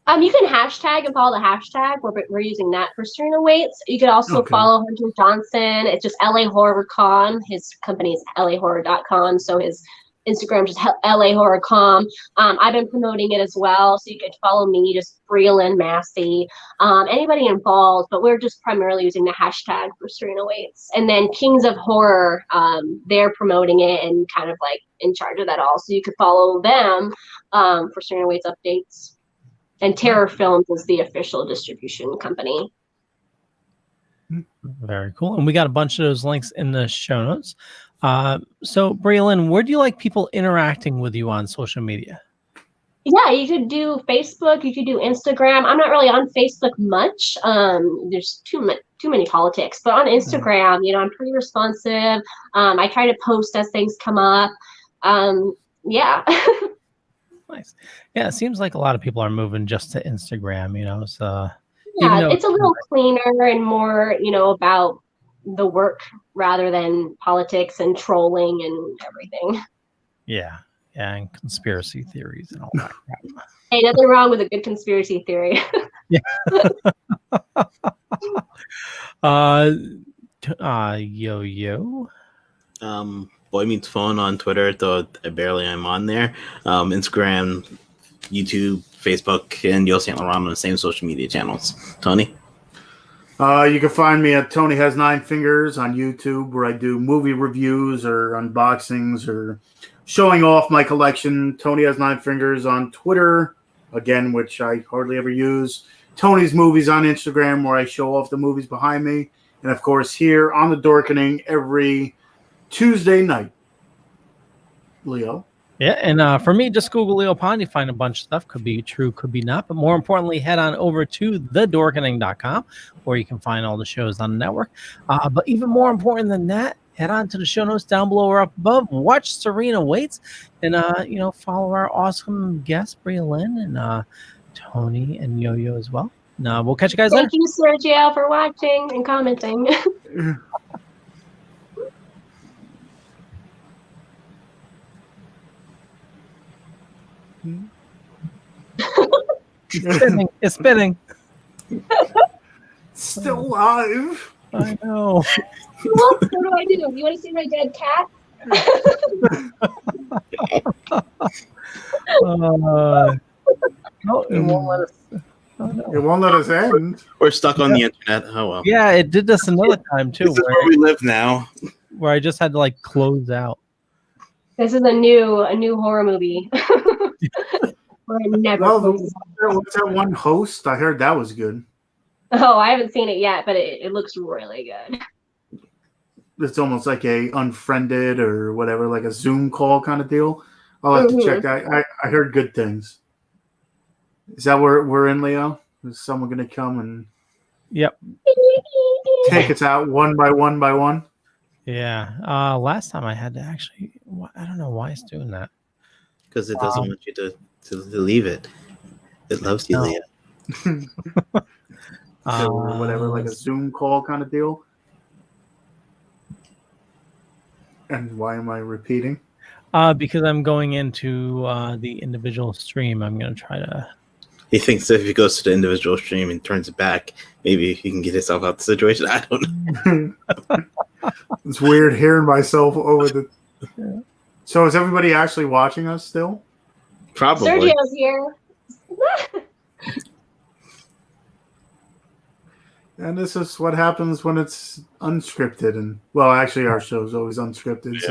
Speaker 14: You can hashtag and follow the hashtag. We're using that for Serena Waits. You could also follow Hunter Johnson. It's just LA Horror Con. His company is lahorror.com. So his Instagram is just LA Horror Con. I've been promoting it as well. So you could follow me, just Brialynn Massie. Anybody involved, but we're just primarily using the hashtag for Serena Waits. And then Kings of Horror, they're promoting it and kind of like in charge of that all. So you could follow them for Serena Waits updates. And Terror Films is the official distribution company.
Speaker 11: Very cool. And we got a bunch of those links in the show notes. So, Brialynn, where do you like people interacting with you on social media?
Speaker 14: Yeah, you could do Facebook. You could do Instagram. I'm not really on Facebook much. There's too many politics. But on Instagram, I'm pretty responsive. I try to post as things come up. Yeah.
Speaker 11: Nice. Yeah, it seems like a lot of people are moving just to Instagram, so
Speaker 14: yeah, it's a little cleaner and more, about the work rather than politics and trolling and everything.
Speaker 11: Yeah, and conspiracy theories and all that crap.
Speaker 14: Hey, nothing wrong with a good conspiracy theory.
Speaker 11: Yo.
Speaker 13: Boy Meets Phone on Twitter, though I barely am on there. Instagram, YouTube, Facebook, and you'll see Lara on the same social media channels. Tony?
Speaker 12: You can find me at Tony Has Nine Fingers on YouTube, where I do movie reviews or unboxings or showing off my collection. Tony Has Nine Fingers on Twitter, again, which I hardly ever use. Tony's Movies on Instagram, where I show off the movies behind me. And, of course, here on The Dorkening every Tuesday night. Leo?
Speaker 11: Yeah, and for me, just Google Leo Pond. You find a bunch of stuff. Could be true, could be not. But more importantly, head on over to thedorkening.com, where you can find all the shows on the network. But even more important than that, head on to the show notes down below or up above. Watch Serena Waits, and follow our awesome guests, Brialynn and Tony and Yo-Yo as well. And we'll catch you guys later.
Speaker 14: Thank you, Sergio, for watching and commenting.
Speaker 11: It's spinning.
Speaker 12: Still alive.
Speaker 11: I know.
Speaker 14: What do I do? You want to see my dead cat?
Speaker 11: No, it won't let us.
Speaker 12: Oh, no. It won't let us end.
Speaker 13: We're stuck on the internet. Oh well.
Speaker 11: Yeah, it did this another time too.
Speaker 13: This is where we live now.
Speaker 11: Where I just had to close out.
Speaker 14: This is a new horror movie. Where it never
Speaker 12: what's that one host? I heard that was good.
Speaker 14: Oh, I haven't seen it yet, but it looks really good.
Speaker 12: It's almost like a unfriended or whatever, like a Zoom call kind of deal. I'll have to check that. I heard good things. Is that where we're in, Leo? Is someone going to come and take us out one by one by one?
Speaker 11: Yeah. Last time I had to actually, I don't know why it's doing that.
Speaker 13: Because it doesn't want you to leave it. It loves you, Leo.
Speaker 12: Or whatever, like a Zoom call kind of deal. And why am I repeating?
Speaker 11: because I'm going into the individual stream. I'm going to try to.
Speaker 13: He thinks that if he goes to the individual stream and turns it back, maybe he can get himself out of the situation. I don't know.
Speaker 12: It's weird hearing myself over the. So is everybody actually watching us still?
Speaker 13: Probably.
Speaker 14: Sergio's here.
Speaker 12: And this is what happens when it's unscripted. And well, actually, our show is always unscripted. So